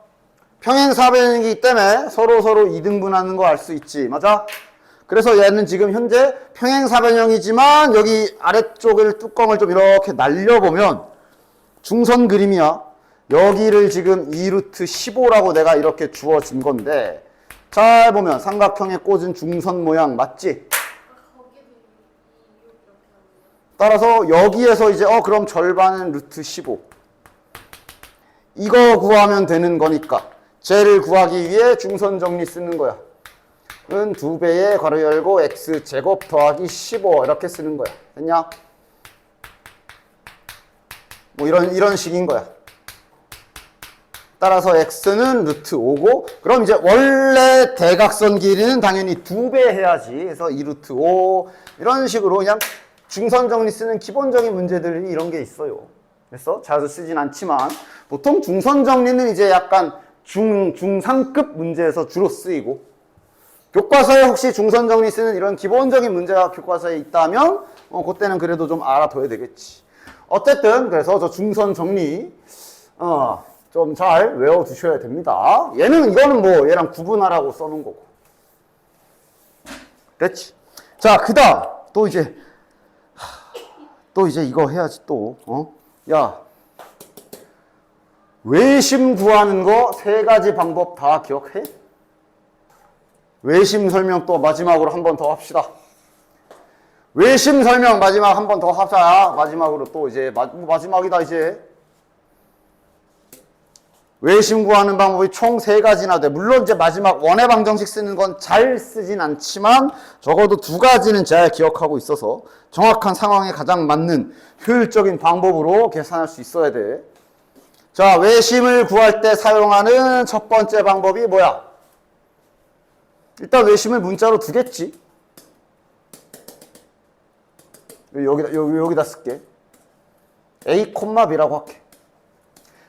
평행사변이기 때문에 서로 이등분하는 거 알 수 있지. 맞아? 그래서 얘는 지금 현재 평행사변형이지만 여기 아래쪽을 뚜껑을 좀 이렇게 날려보면 중선 그림이야. 여기를 지금 2루트 15라고 내가 이렇게 주어진 건데 잘 보면 삼각형에 꽂은 중선 모양 맞지? 따라서 여기에서 이제 그럼 절반은 루트 15 이거 구하면 되는 거니까 쟤를 구하기 위해 중선 정리 쓰는 거야. 은 2배의 괄호 열고 x제곱 더하기 15 이렇게 쓰는 거야. 됐냐? 뭐 이런 식인 거야. 따라서 x는 루트 5고 그럼 이제 원래 대각선 길이는 당연히 2배 해야지. 그래서 2루트 5 이런 식으로 그냥 중선 정리 쓰는 기본적인 문제들이 이런 게 있어요. 그래서 자주 쓰진 않지만 보통 중선 정리는 이제 약간 중상급 문제에서 주로 쓰이고 교과서에 혹시 중선 정리 쓰는 이런 기본적인 문제가 교과서에 있다면 그때는 그래도 좀 알아둬야 되겠지. 어쨌든 그래서 저 중선 정리 좀 잘 외워두셔야 됩니다. 이거는 뭐 얘랑 구분하라고 써놓은 거고. 됐지? 자, 그 다음 또 이제 이거 해야지 또. 야, 외심 구하는 거 3가지 방법 다 기억해? 외심 설명 또 마지막으로 한 번 더 합시다. 외심 설명 마지막 한 번 더 하자. 마지막으로 또 이제 마지막이다 이제. 외심 구하는 방법이 총 3가지나 돼. 물론 이제 마지막 원의 방정식 쓰는 건 잘 쓰진 않지만 적어도 2가지는 잘 기억하고 있어서 정확한 상황에 가장 맞는 효율적인 방법으로 계산할 수 있어야 돼. 자, 외심을 구할 때 사용하는 첫 번째 방법이 뭐야? 일단 외심을 문자로 두겠지. 여기다 쓸게. A, B라고 할게.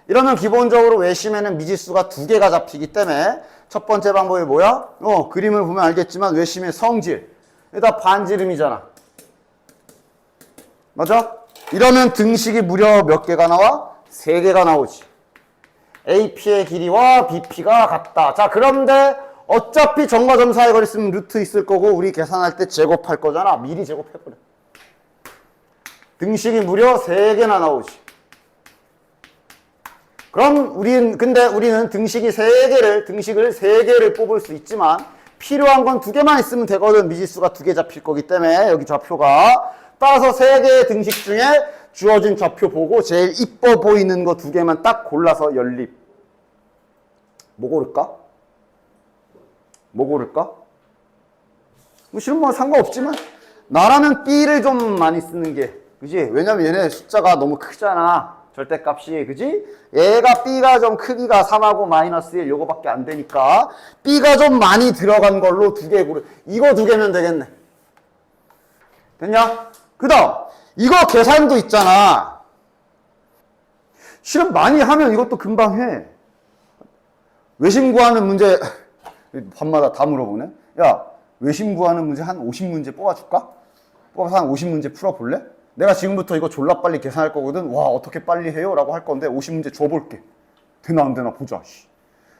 이러면 기본적으로 외심에는 미지수가 2개가 잡히기 때문에 첫 번째 방법이 뭐야? 그림을 보면 알겠지만 외심의 성질. 일단 반지름이잖아. 맞아? 이러면 등식이 무려 몇 개가 나와? 3개가 나오지. AP의 길이와 BP가 같다. 자, 그런데 어차피 점과 점 사이 거리 쓰면 루트 있을 거고 우리 계산할 때 제곱할 거잖아. 미리 제곱해버려. 등식이 무려 3개나 나오지. 그럼 근데 우리는 등식을 3개를 뽑을 수 있지만 필요한 건 2개만 있으면 되거든. 미지수가 2개 잡힐 거기 때문에 여기 좌표가. 따라서 3개의 등식 중에 주어진 좌표 보고 제일 이뻐 보이는 거 2개만 딱 골라서 연립. 뭐 고를까? 실은 뭐 상관없지만 나라면 B를 좀 많이 쓰는 게 그지? 왜냐면 얘네 숫자가 너무 크잖아. 절대값이, 그지? 얘가 B가 좀 크기가 3하고 마이너스 1 요거밖에 안 되니까 B가 좀 많이 들어간 걸로 2개 고르. 이거 2개면 되겠네. 됐냐? 그 다음 이거 계산도 있잖아. 실은 많이 하면 이것도 금방 해. 외심 구하는 문제 밤마다 다 물어보네. 야, 외심 구하는 문제 한 50문제 뽑아줄까? 뽑아서 한 50문제 풀어볼래? 내가 지금부터 이거 졸라 빨리 계산할 거거든. 와, 어떻게 빨리 해요? 라고 할 건데 50문제 줘볼게. 되나 안 되나 보자.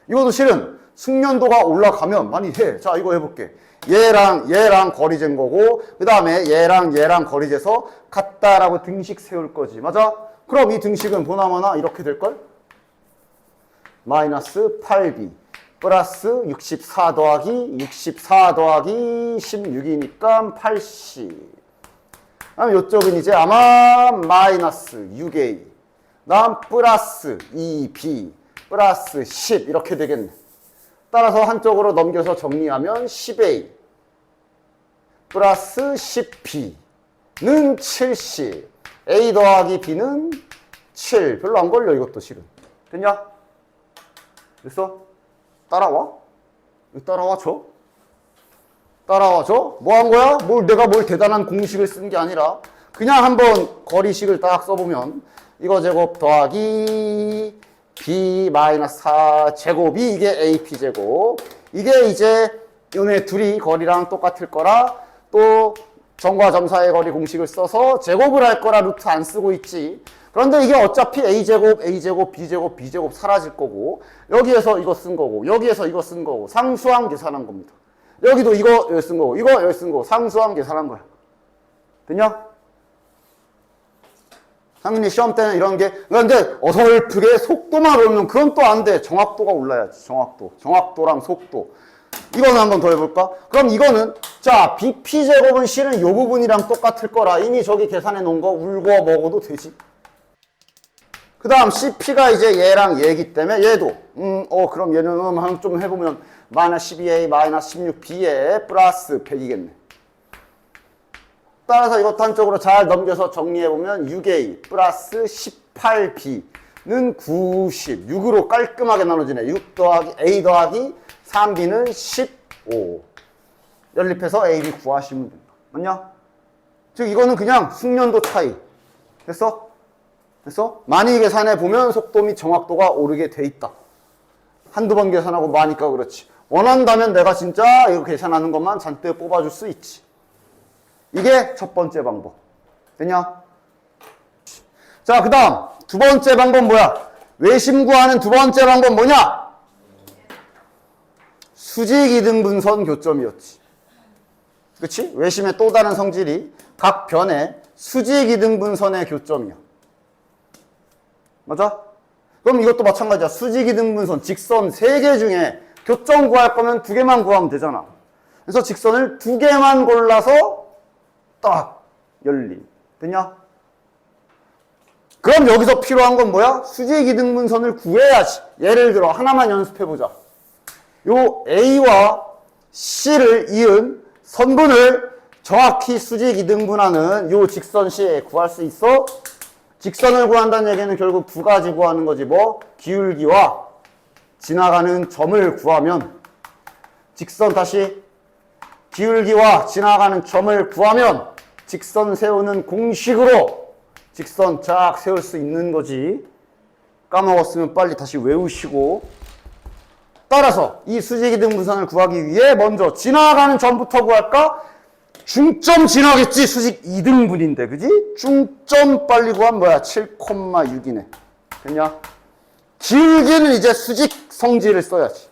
이것도 실은 숙련도가 올라가면 많이 해. 자, 이거 해볼게. 얘랑 거리 잰 거고 그 다음에 얘랑 거리 재서 같다라고 등식 세울 거지. 맞아? 그럼 이 등식은 보나마나 이렇게 될걸? 마이너스 8b 플러스 64 더하기 16이니까 80. 그럼 이쪽은 이제 아마 마이너스 6a 다음 플러스 2b 플러스 10 이렇게 되겠네. 따라서 한쪽으로 넘겨서 정리하면 10a 플러스 10b는 70 a 더하기 b는 7. 별로 안 걸려 이것도 실은. 됐냐? 됐어? 따라와? 따라와 줘? 뭐 한 거야? 내가 대단한 공식을 쓴 게 아니라 그냥 한번 거리식을 딱 써보면 이거 제곱 더하기 b 마이너스 4 제곱이 이게 AP 제곱. 이게 이제 요네 둘이 거리랑 똑같을 거라 또 점과 점 사이의 거리 공식을 써서 제곱을 할 거라 루트 안 쓰고 있지. 그런데 이게 어차피 A제곱, B제곱, B제곱 사라질 거고 여기에서 이거 쓴 거고 여기에서 이거 쓴 거고 상수항 계산한 겁니다. 여기도 이거 여기 쓴 거고 이거 여기 쓴 거고 상수항 계산한 거야. 됐냐? 당연히 시험 때는 이런 게 그런데 어설프게 속도만 오르면 그건 또 안 돼. 정확도가 올라야지. 정확도랑 속도. 이거는 한번 더 해볼까? 그럼 이거는 자 BP제곱은 실은 요 부분이랑 똑같을 거라 이미 저기 계산해 놓은 거 울고 먹어도 되지. 그 다음 CP가 이제 얘랑 얘기 때문에 얘도 그럼 얘는 좀 해보면 마이너스 12a 마이너스 16b에 플러스 100이겠네. 따라서 이것도 한쪽으로 잘 넘겨서 정리해보면 6a 플러스 18b는 90. 6으로 깔끔하게 나눠지네. 6 더하기 a 더하기 3b는 15. 연립해서 ab 구하시면 된다. 맞냐? 즉 이거는 그냥 숙련도 차이. 됐어? 많이 계산해 보면 속도 및 정확도가 오르게 돼 있다. 한두 번 계산하고 마니까 그렇지. 원한다면 내가 진짜 이거 계산하는 것만 잔뜩 뽑아줄 수 있지. 이게 첫 번째 방법. 됐냐? 자, 그 다음 두 번째 방법 뭐야? 외심 구하는 두 번째 방법 뭐냐? 수직이등분선 교점이었지. 그치? 외심의 또 다른 성질이 각 변의 수직이등분선의 교점이야. 맞아? 그럼 이것도 마찬가지야. 수직이등분선, 직선 3개 중에 교점 구할 거면 2개만 구하면 되잖아. 그래서 직선을 2개만 골라서 딱 연립. 됐냐? 그럼 여기서 필요한 건 뭐야? 수직이등분선을 구해야지. 예를 들어 하나만 연습해보자. 요 A와 C를 이은 선분을 정확히 수직이등분하는 요 직선 C에 구할 수 있어? 직선을 구한다는 얘기는 결국 두 가지 구하는 거지. 뭐? 기울기와 지나가는 점을 구하면, 직선 다시 기울기와 지나가는 점을 구하면 직선 세우는 공식으로 직선 쫙 세울 수 있는 거지. 까먹었으면 빨리 다시 외우시고. 따라서 이 수직이등분선을 구하기 위해 먼저 지나가는 점부터 구할까? 중점 지나겠지. 수직 2등분인데, 그지? 중점 빨리 구하면 뭐야? 7,6이네. 됐냐? 기울기는 이제 수직 성질을 써야지.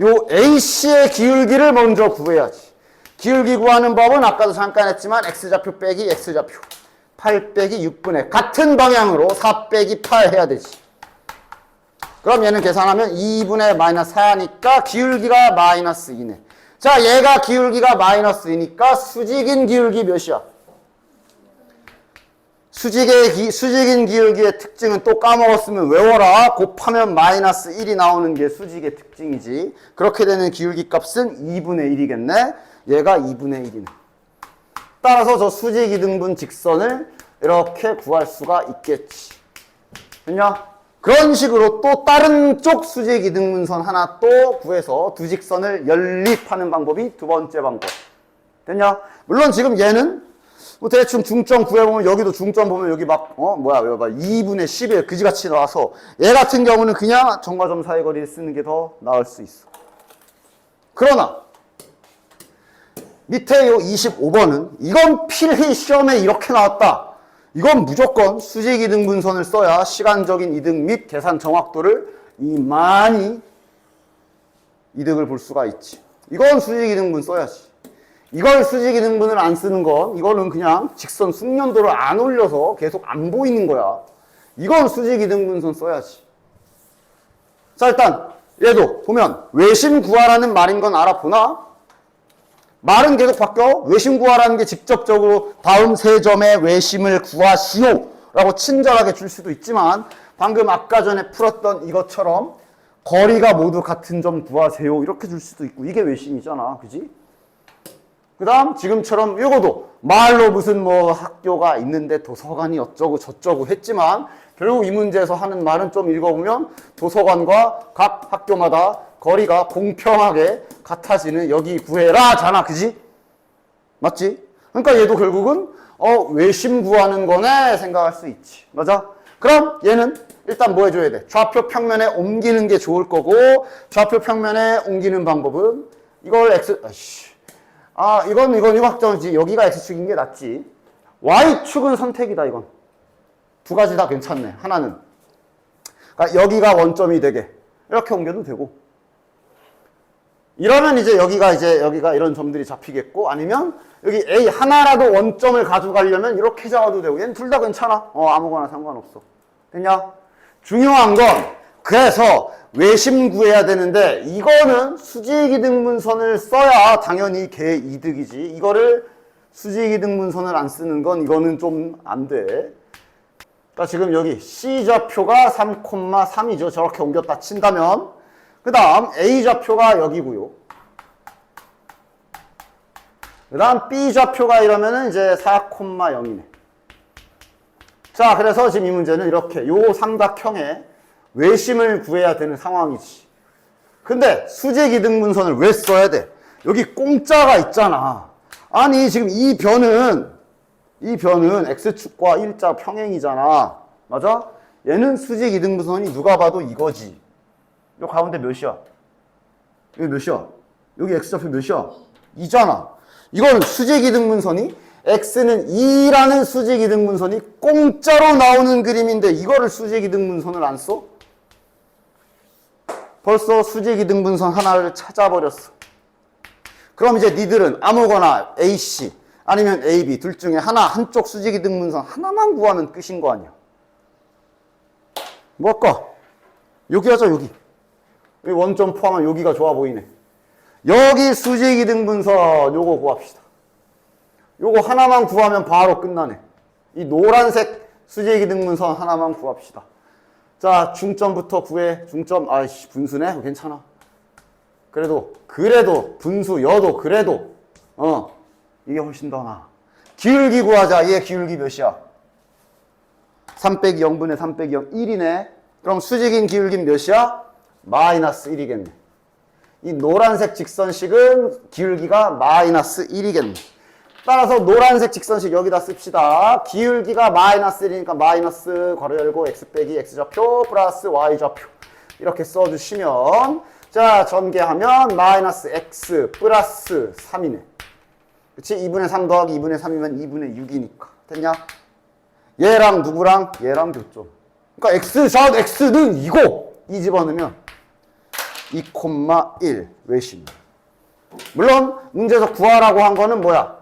요 AC의 기울기를 먼저 구해야지. 기울기 구하는 법은 아까도 잠깐 했지만 X좌표 빼기 X좌표. 8 빼기 6분의 같은 방향으로 4 빼기 8 해야 되지. 그럼 얘는 계산하면 2분의 마이너스 4니까 기울기가 마이너스 2네. 자, 얘가 기울기가 마이너스 2니까 수직인 기울기 몇이야? 수직인 기울기의 특징은 또 까먹었으면 외워라. 곱하면 마이너스 1이 나오는 게 수직의 특징이지. 그렇게 되는 기울기 값은 2분의 1이겠네. 얘가 2분의 1이네. 따라서 저 수직이등분 직선을 이렇게 구할 수가 있겠지. 됐냐? 그런 식으로 또 다른 쪽 수직이등분선 하나 또 구해서 두 직선을 연립하는 방법이 두 번째 방법. 됐냐? 물론 지금 얘는 뭐 대충 중점 구해보면 여기도 중점 보면 여기 막 2분의 11 그지같이 나와서 얘 같은 경우는 그냥 점과 점 사이 거리를 쓰는 게 더 나을 수 있어. 그러나 밑에 요 25번은 이건 필히 시험에 이렇게 나왔다. 이건 무조건 수직이등분선을 써야 시간적인 이득 및 계산 정확도를 많이 이득을 볼 수가 있지. 이건 수직이등분 써야지. 이걸 수직이등분을 안 쓰는 건 이거는 그냥 직선 숙련도를 안 올려서 계속 안 보이는 거야. 이건 수직이등분선 써야지. 자, 일단 얘도 보면 외심 구하라는 말인 건 알아보나? 말은 계속 바뀌어. 외심 구하라는 게 직접적으로 다음 세 점의 외심을 구하시오 라고 친절하게 줄 수도 있지만 방금 아까 전에 풀었던 이것처럼 거리가 모두 같은 점 구하세요 이렇게 줄 수도 있고 이게 외심이잖아. 그지? 그 다음 지금처럼 이거도 말로 무슨 뭐 학교가 있는데 도서관이 어쩌고 저쩌고 했지만 결국 이 문제에서 하는 말은 좀 읽어보면 도서관과 각 학교마다 거리가 공평하게 같아지는 여기 구해라 잖아. 그지? 맞지? 그러니까 얘도 결국은 외심 구하는 거네 생각할 수 있지. 맞아? 그럼 얘는 일단 뭐 해줘야 돼? 좌표 평면에 옮기는 게 좋을 거고 좌표 평면에 옮기는 방법은 이걸 이건 확정이지. 여기가 X축인 게 낫지. Y축은 선택이다 이건. 두 가지 다 괜찮네. 하나는 그러니까 여기가 원점이 되게 이렇게 옮겨도 되고 이러면 이제 여기가 이런 점들이 잡히겠고 아니면 여기 A 하나라도 원점을 가져가려면 이렇게 잡아도 되고 얘는 둘 다 괜찮아. 아무거나 상관없어. 됐냐? 중요한 건 그래서 외심 구해야 되는데 이거는 수직이등분선을 써야 당연히 개 이득이지. 이거를 수직이등분선을 안 쓰는 건 이거는 좀 안 돼. 그러니까 지금 여기 C좌표가 3,3이죠. 저렇게 옮겼다 친다면 그 다음 A좌표가 여기고요. 그 다음 B좌표가 이러면은 이제 4,0이네. 자, 그래서 지금 이 문제는 이렇게 요 삼각형에 외심을 구해야 되는 상황이지. 근데 수직이등분선을 왜 써야 돼? 여기 공짜가 있잖아. 아니 지금 이 변은 X축과 일자 평행이잖아. 맞아? 얘는 수직이등분선이 누가 봐도 이거지. 요 가운데 몇이야? 여기 몇이야? 여기 X좌표 몇이야? 2잖아. 이거는 수직이등분선이 X는 2라는 수직이등분선이 공짜로 나오는 그림인데 이거를 수직이등분선을 안 써? 벌써 수직이등분선 하나를 찾아버렸어. 그럼 이제 니들은 아무거나 AC 아니면 AB 둘 중에 한쪽 수직이등분선 하나만 구하면 끝인 거 아니야. 뭐 할까? 여기 하자 여기. 여기 원점 포함하면 여기가 좋아 보이네. 여기 수직이등분선 요거 구합시다. 요거 하나만 구하면 바로 끝나네. 이 노란색 수직이 등분선 하나만 구합시다. 자, 중점부터 구해. 중점, 아이씨, 분수네? 괜찮아. 그래도 분수여도 그래도, 이게 훨씬 더 나아. 기울기 구하자. 얘 기울기 몇이야? 3 빼기 0분의 3 빼기 0, 1이네. 그럼 수직인 기울기는 몇이야? 마이너스 1이겠네. 이 노란색 직선식은 기울기가 마이너스 1이겠네. 따라서 노란색 직선식 여기다 씁시다. 기울기가 마이너스 1이니까 마이너스 괄호 열고 x 빼기 x좌표 플러스 y좌표 이렇게 써주시면 자 전개하면 마이너스 x 플러스 3이네. 그치? 2분의 3 더하기 2분의 3이면 2분의 6이니까 됐냐? 얘랑 누구랑? 얘랑 교점. 그러니까 x좌 x는 이거 이 집어넣으면 2,1 외심. 물론 문제에서 구하라고 한 거는 뭐야?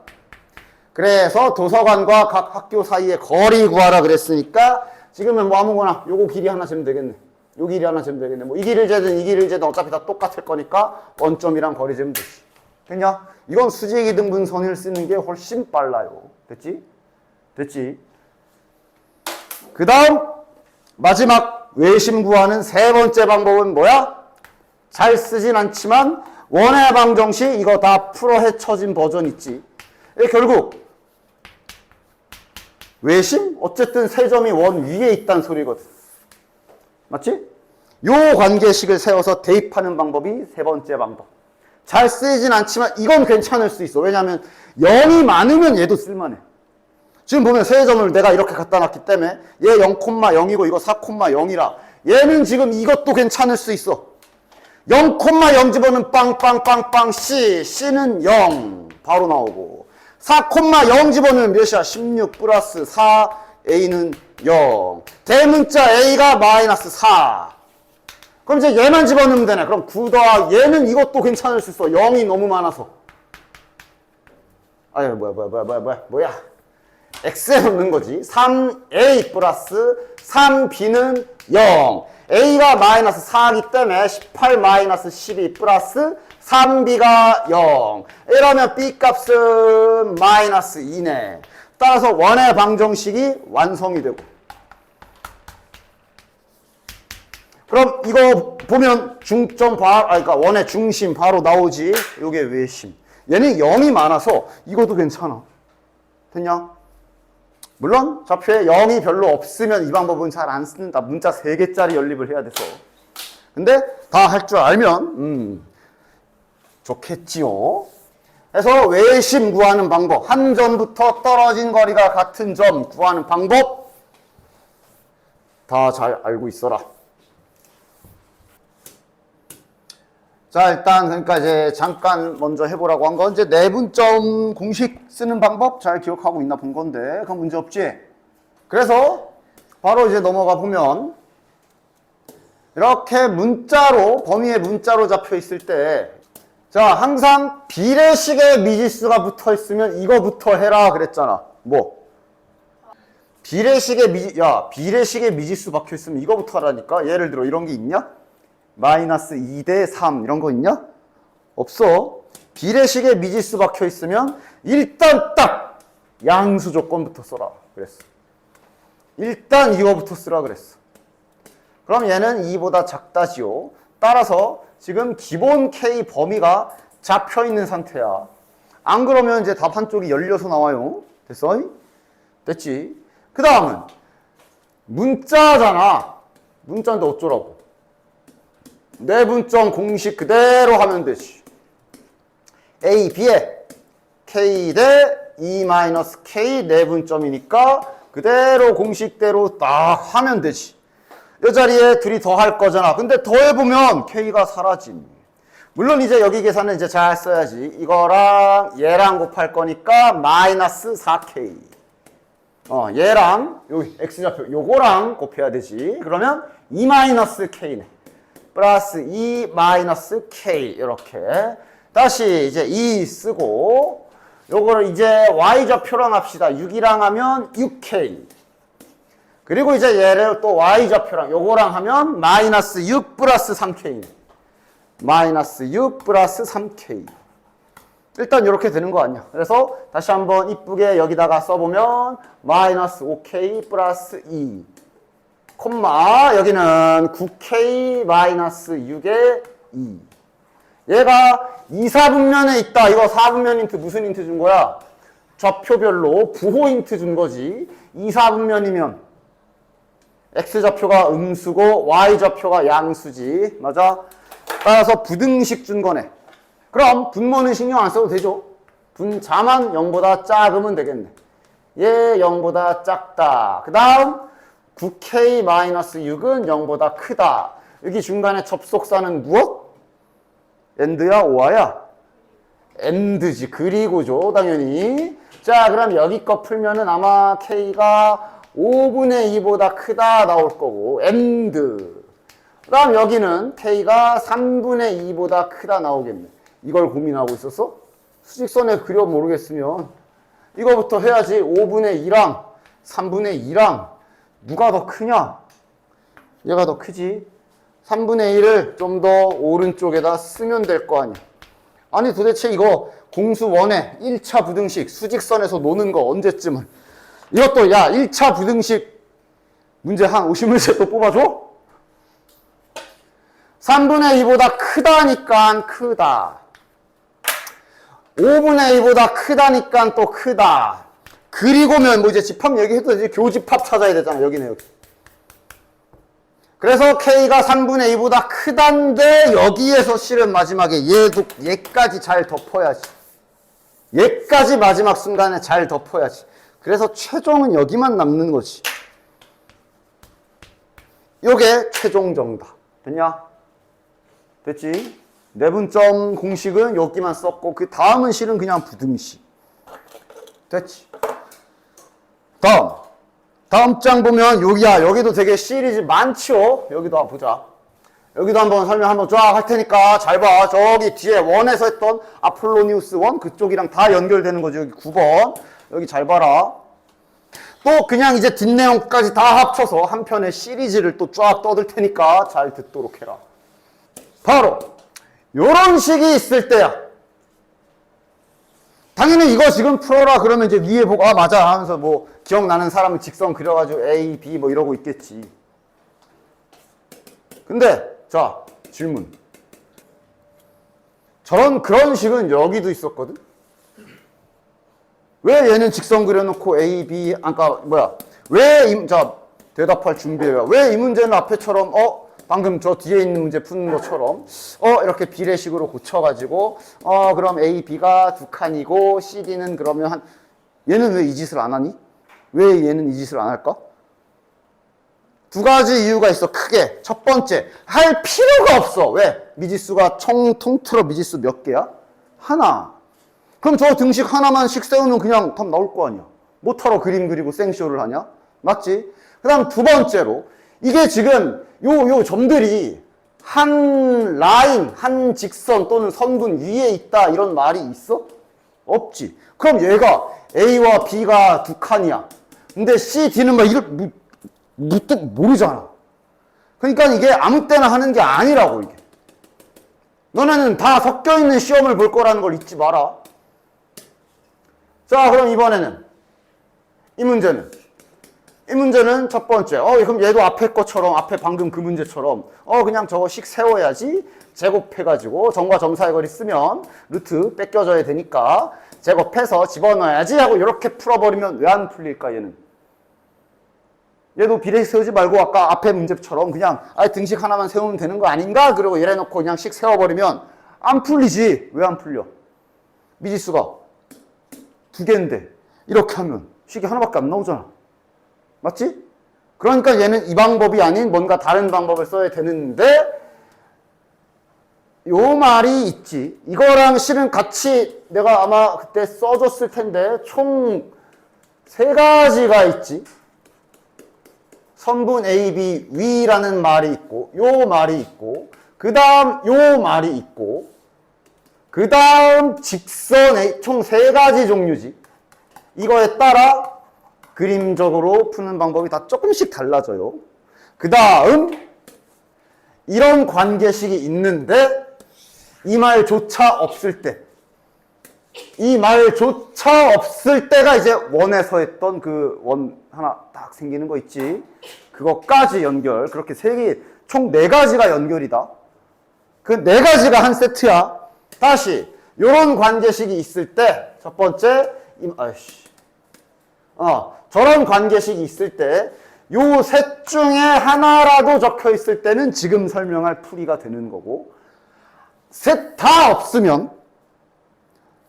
그래서 도서관과 각 학교 사이의 거리 구하라 그랬으니까 지금은 뭐 아무거나 요거 길이 하나 재면 되겠네. 요 길이 하나 재면 되겠네. 뭐 이 길을 재든 이 길을 재든 어차피 다 똑같을 거니까 원점이랑 거리 재면 되지. 됐냐? 이건 수직 이등분선을 쓰는 게 훨씬 빨라요. 됐지? 됐지? 그 다음 마지막 외심 구하는 세 번째 방법은 뭐야? 잘 쓰진 않지만 원의 방정식 이거 다 풀어 헤쳐진 버전 있지. 결국 외심? 어쨌든 세 점이 원 위에 있다는 소리거든. 맞지? 요 관계식을 세워서 대입하는 방법이 세 번째 방법. 잘 쓰이진 않지만 이건 괜찮을 수 있어. 왜냐하면 0이 많으면 얘도 쓸만해. 지금 보면 세 점을 내가 이렇게 갖다 놨기 때문에 얘 0,0이고 이거 4,0이라 얘는 지금 이것도 괜찮을 수 있어. 0,0 집어는 빵빵빵빵 C는 0 바로 나오고 4,0 집어넣으면 몇이야? 16 플러스 4 A는 0 대문자 A가 마이너스 4 그럼 이제 얘만 집어넣으면 되네. 그럼 9 더하기 얘는 이것도 괜찮을 수 있어. 0이 너무 많아서 아유 뭐야 X에 넣는 거지. 3A 플러스 3B는 0 A가 마이너스 4이기 때문에 18 마이너스 12 플러스 3B가 0 이러면 B 값은 마이너스 2네. 따라서 원의 방정식이 완성이 되고 그럼 이거 보면 중점 그러니까 원의 중심 바로 나오지. 요게 외심. 얘는 0이 많아서 이것도 괜찮아. 됐냐? 물론 좌표에 0이 별로 없으면 이 방법은 잘 안 쓰는다. 문자 3개짜리 연립을 해야 돼서. 근데 다 할 줄 알면 좋겠지요. 그래서 외심 구하는 방법, 한 점부터 떨어진 거리가 같은 점 구하는 방법 다 잘 알고 있어라. 자, 일단 그러니까 이제 잠깐 먼저 해보라고 한 건 이제 내분점 공식 쓰는 방법 잘 기억하고 있나 본 건데 그건 문제 없지? 그래서 바로 이제 넘어가 보면 이렇게 문자로 범위에 문자로 잡혀 있을 때 자, 항상 비례식의 미지수가 붙어 있으면 이거부터 해라 그랬잖아. 뭐? 비례식의 미지수 박혀 있으면 이거부터 하라니까. 예를 들어 이런 게 있냐? 마이너스 2대 3 이런 거 있냐? 없어. 비례식의 미지수 박혀 있으면 일단 딱 양수 조건부터 써라 그랬어. 일단 이거부터 쓰라 그랬어. 그럼 얘는 2보다 작다지요. 따라서 지금 기본 K 범위가 잡혀 있는 상태야. 안 그러면 이제 답 한쪽이 열려서 나와요. 됐어? 됐지? 그 다음은 문자잖아. 문자인데 어쩌라고? 내분점 공식 그대로 하면 되지. A, B에 K 대 E-K 내분점이니까 그대로 공식대로 딱 하면 되지. 이 자리에 둘이 더 할 거잖아. 근데 더해보면 K가 사라짐. 물론 이제 여기 계산은 이제 잘 써야지. 이거랑 얘랑 곱할 거니까 마이너스 4K. 얘랑 여기 X좌표 요거랑 곱해야 되지. 그러면 E-K네. 플러스 E-K 이렇게 다시 이제 2 쓰고 요거를 이제 Y좌표랑 합시다. 6이랑 하면 6K 그리고 이제 얘를 또 Y좌표랑 요거랑 하면 마이너스 6 플러스 3K 마이너스 6 플러스 3K 일단 이렇게 되는 거 아니야. 그래서 다시 한번 이쁘게 여기다가 써보면 마이너스 5k 플러스 2 콤마 여기는 9k 마이너스 6의 2. 얘가 2, 4분면에 있다. 이거 4분면 힌트 무슨 힌트 준 거야? 좌표별로 부호 힌트 준 거지. 2, 4분면이면 x좌표가 음수고 y좌표가 양수지. 맞아? 따라서 부등식 준 거네. 그럼 분모는 신경 안 써도 되죠. 분자만 0보다 작으면 되겠네. 얘 0보다 작다. 그 다음 9k-6은 0보다 크다. 여기 중간에 접속사는 무엇? and야 or야? and지. 그리고죠. 당연히. 자, 그럼 여기 거 풀면은 아마 k가 5분의 2보다 크다 나올 거고 and. 그 다음 여기는 k가 3분의 2보다 크다 나오겠네. 이걸 고민하고 있었어? 수직선에 그려 모르겠으면 이거부터 해야지. 5분의 2랑 3분의 2랑 누가 더 크냐? 얘가 더 크지. 3분의 1을 좀 더 오른쪽에다 쓰면 될 거 아니야. 아니 도대체 이거 공수 1의 1차 부등식 수직선에서 노는 거 언제쯤은. 이것도 야 1차 부등식 문제 한 50문제 또 뽑아줘? 3분의 2보다 크다니까 크다. 5분의 2보다 크다니까 또 크다. 그리고면 뭐 이제 집합 얘기해도 이제 교집합 찾아야 되잖아. 여기네 여기. 그래서 k가 3분의 2보다 크단데 여기에서 실은 마지막에 얘까지 잘 덮어야지. 얘까지 마지막 순간에 잘 덮어야지. 그래서 최종은 여기만 남는 거지. 요게 최종 정답. 됐냐? 됐지? 내분점 공식은 여기만 썼고 그 다음은 실은 그냥 부등식. 됐지? 다음 장 보면 여기야. 여기도 되게 시리즈 많죠? 여기도 한번 보자. 여기도 한번 설명 한번 쫙 할 테니까 잘 봐. 저기 뒤에 1에서 했던 아폴로니우스 1 그쪽이랑 다 연결되는 거죠. 여기 9번. 여기 잘 봐라. 또 그냥 이제 뒷내용까지 다 합쳐서 한 편의 시리즈를 또 쫙 떠들 테니까 잘 듣도록 해라. 바로 요런 식이 있을 때야. 당연히 이거 지금 풀어라 그러면 이제 위에 보고 아 맞아 하면서 뭐 기억나는 사람은 직선 그려가지고 A, B 뭐 이러고 있겠지. 근데 자 질문. 그런 식은 여기도 있었거든. 왜 얘는 직선 그려놓고 A, B 아까 뭐야? 자 대답할 준비해요. 왜 이 문제는 앞에처럼 방금 저 뒤에 있는 문제 푸는 것처럼 이렇게 비례식으로 고쳐가지고 그럼 A, B가 두 칸이고 C, D는 그러면 얘는 왜 이 짓을 안 하니? 왜 얘는 이 짓을 안 할까? 두 가지 이유가 있어. 크게. 첫 번째, 할 필요가 없어. 왜? 미지수가 통틀어 미지수 몇 개야? 하나. 그럼 저 등식 하나만씩 세우면 그냥 답 나올 거 아니야. 뭐하러 그림 그리고 생쇼를 하냐? 맞지? 그 다음 두 번째로 이게 지금 요 점들이 한 라인, 한 직선 또는 선분 위에 있다 이런 말이 있어? 없지. 그럼 얘가 A와 B가 두 칸이야. 근데 C, D는 막 모르잖아. 그러니까 이게 아무 때나 하는 게 아니라고 이게. 너네는 다 섞여 있는 시험을 볼 거라는 걸 잊지 마라. 자, 그럼 이번에는 이 문제는 첫 번째. 그럼 얘도 앞에 것처럼, 앞에 방금 그 문제처럼, 그냥 저거씩 세워야지. 제곱해가지고, 점과 점 사이 거리 쓰면 루트 뺏겨져야 되니까, 제곱해서 집어넣어야지 하고 이렇게 풀어버리면 왜 안 풀릴까, 얘는? 얘도 비례식 세우지 말고 아까 앞에 문제처럼 그냥 등식 하나만 세우면 되는 거 아닌가? 그리고 이래 놓고 그냥 식 세워버리면 안 풀리지. 왜 안 풀려? 미지수가 두 개인데, 이렇게 하면 식이 하나밖에 안 나오잖아. 맞지? 그러니까 얘는 이 방법이 아닌 뭔가 다른 방법을 써야 되는데 요 말이 있지. 이거랑 실은 같이 내가 아마 그때 써줬을 텐데 총 3가지가 있지. 선분 A, B 위라는 말이 있고 요 말이 있고 그 다음 요 말이 있고 그 다음 직선 A 총 3가지 종류지. 이거에 따라 그림적으로 푸는 방법이 다 조금씩 달라져요. 그 다음 이런 관계식이 있는데 이 말조차 없을 때 이 말조차 없을 때가 이제 원에서 했던 그 원 하나 딱 생기는 거 있지. 그것까지 연결. 그렇게 총 네 가지가 연결이다. 그 네 가지가 한 세트야. 다시 요런 관계식이 있을 때 첫 번째 저런 관계식이 있을 때 요 셋 중에 하나라도 적혀 있을 때는 지금 설명할 풀이가 되는 거고, 셋 다 없으면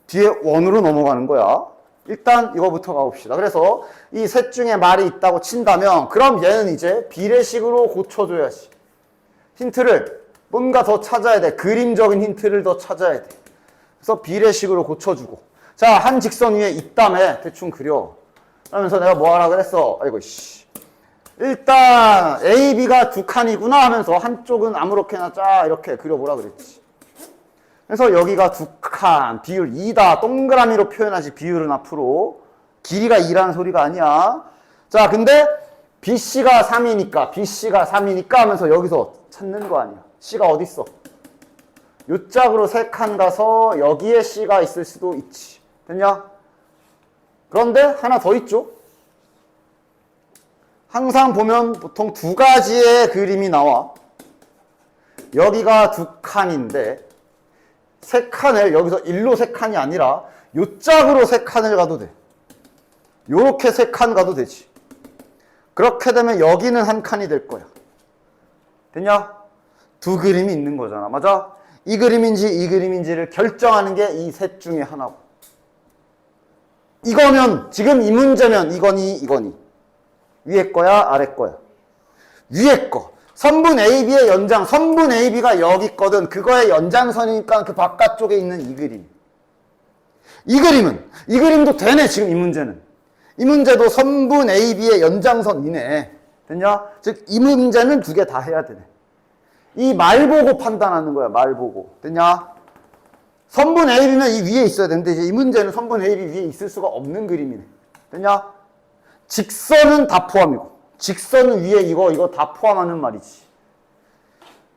뒤에 원으로 넘어가는 거야. 일단 이거부터 가봅시다. 그래서 이 셋 중에 말이 있다고 친다면 그럼 얘는 이제 비례식으로 고쳐줘야지. 힌트를 뭔가 더 찾아야 돼. 그림적인 힌트를 더 찾아야 돼. 그래서 비례식으로 고쳐주고, 자, 한 직선 위에 있다며 대충 그려. 그러면서 내가 뭐 하라 그랬어? 아이고 씨. 일단 A, B가 두 칸이구나 하면서 한쪽은 아무렇게나 짜 이렇게 그려보라 그랬지. 그래서 여기가 두 칸, 비율 2다. 동그라미로 표현하지 비율은 앞으로. 길이가 2라는 소리가 아니야. 자, 근데 BC가 3이니까 하면서 여기서 찾는 거 아니야. C가 어디 있어? 요 짝으로 3칸 가서 여기에 C가 있을 수도 있지. 됐냐? 그런데 하나 더 있죠? 항상 보면 보통 두 가지의 그림이 나와. 여기가 두 칸인데 3칸을 여기서 1로 3칸이 아니라 요 짝으로 3칸을 가도 돼. 요렇게 3칸 가도 되지. 그렇게 되면 여기는 한 칸이 될 거야. 됐냐? 두 그림이 있는 거잖아. 맞아? 이 그림인지 이 그림인지를 결정하는 게 이 셋 중에 하나고. 이거면, 지금 이 문제면 이거니. 위에 거야, 아래 거야? 위에 거. 선분 AB의 연장, 선분 AB가 여기 있거든. 그거의 연장선이니까 그 바깥쪽에 있는 이 그림. 이 그림도 되네, 지금 이 문제는. 이 문제도 선분 AB의 연장선이네. 됐냐? 즉, 이 문제는 두 개 다 해야 되네. 이 말 보고 판단하는 거야, 말 보고. 됐냐? 선분 AB면 이 위에 있어야 되는데, 이제 이 문제는 선분 AB 위에 있을 수가 없는 그림이네. 됐냐? 직선은 다 포함이고, 직선은 위에 이거 다 포함하는 말이지.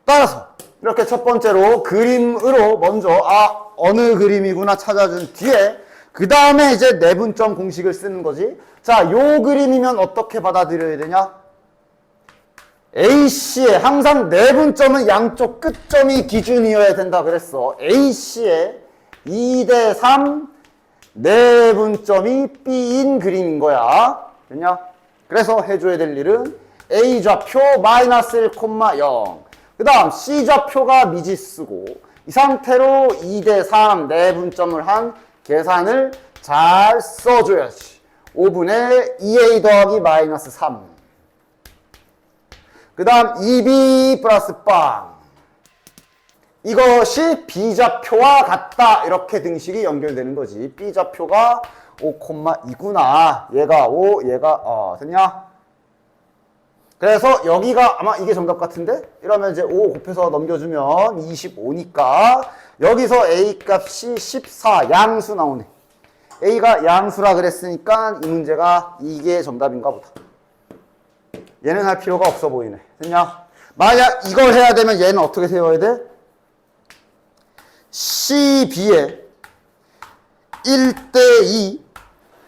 따라서, 이렇게 첫 번째로 그림으로 먼저, 어느 그림이구나 찾아준 뒤에, 그 다음에 이제 내분점 공식을 쓰는 거지. 자, 요 그림이면 어떻게 받아들여야 되냐? AC의 항상 내분점은 양쪽 끝점이 기준이어야 된다 그랬어. AC의 2대3 내분점이 B인 그림인 거야. 됐냐? 그래서 해줘야 될 일은 A좌표 마이너스 1,0. 그 다음 C좌표가 미지수고, 이 상태로 2대3 내분점을 한 계산을 잘 써줘야지. 5분의 2A 더하기 마이너스 3. 그 다음 2B 플러스 빵. 이것이 B좌표와 같다. 이렇게 등식이 연결되는 거지. B좌표가 5,2구나. 얘가 5, 얘가 됐냐? 그래서 여기가 아마 이게 정답 같은데? 이러면 이제 5 곱해서 넘겨주면 25니까 여기서 A 값이 14. 양수 나오네. A가 양수라 그랬으니까 이 문제가 이게 정답인가 보다. 얘는 할 필요가 없어 보이네. 됐냐? 만약 이걸 해야 되면 얘는 어떻게 세워야 돼? CB에 1대2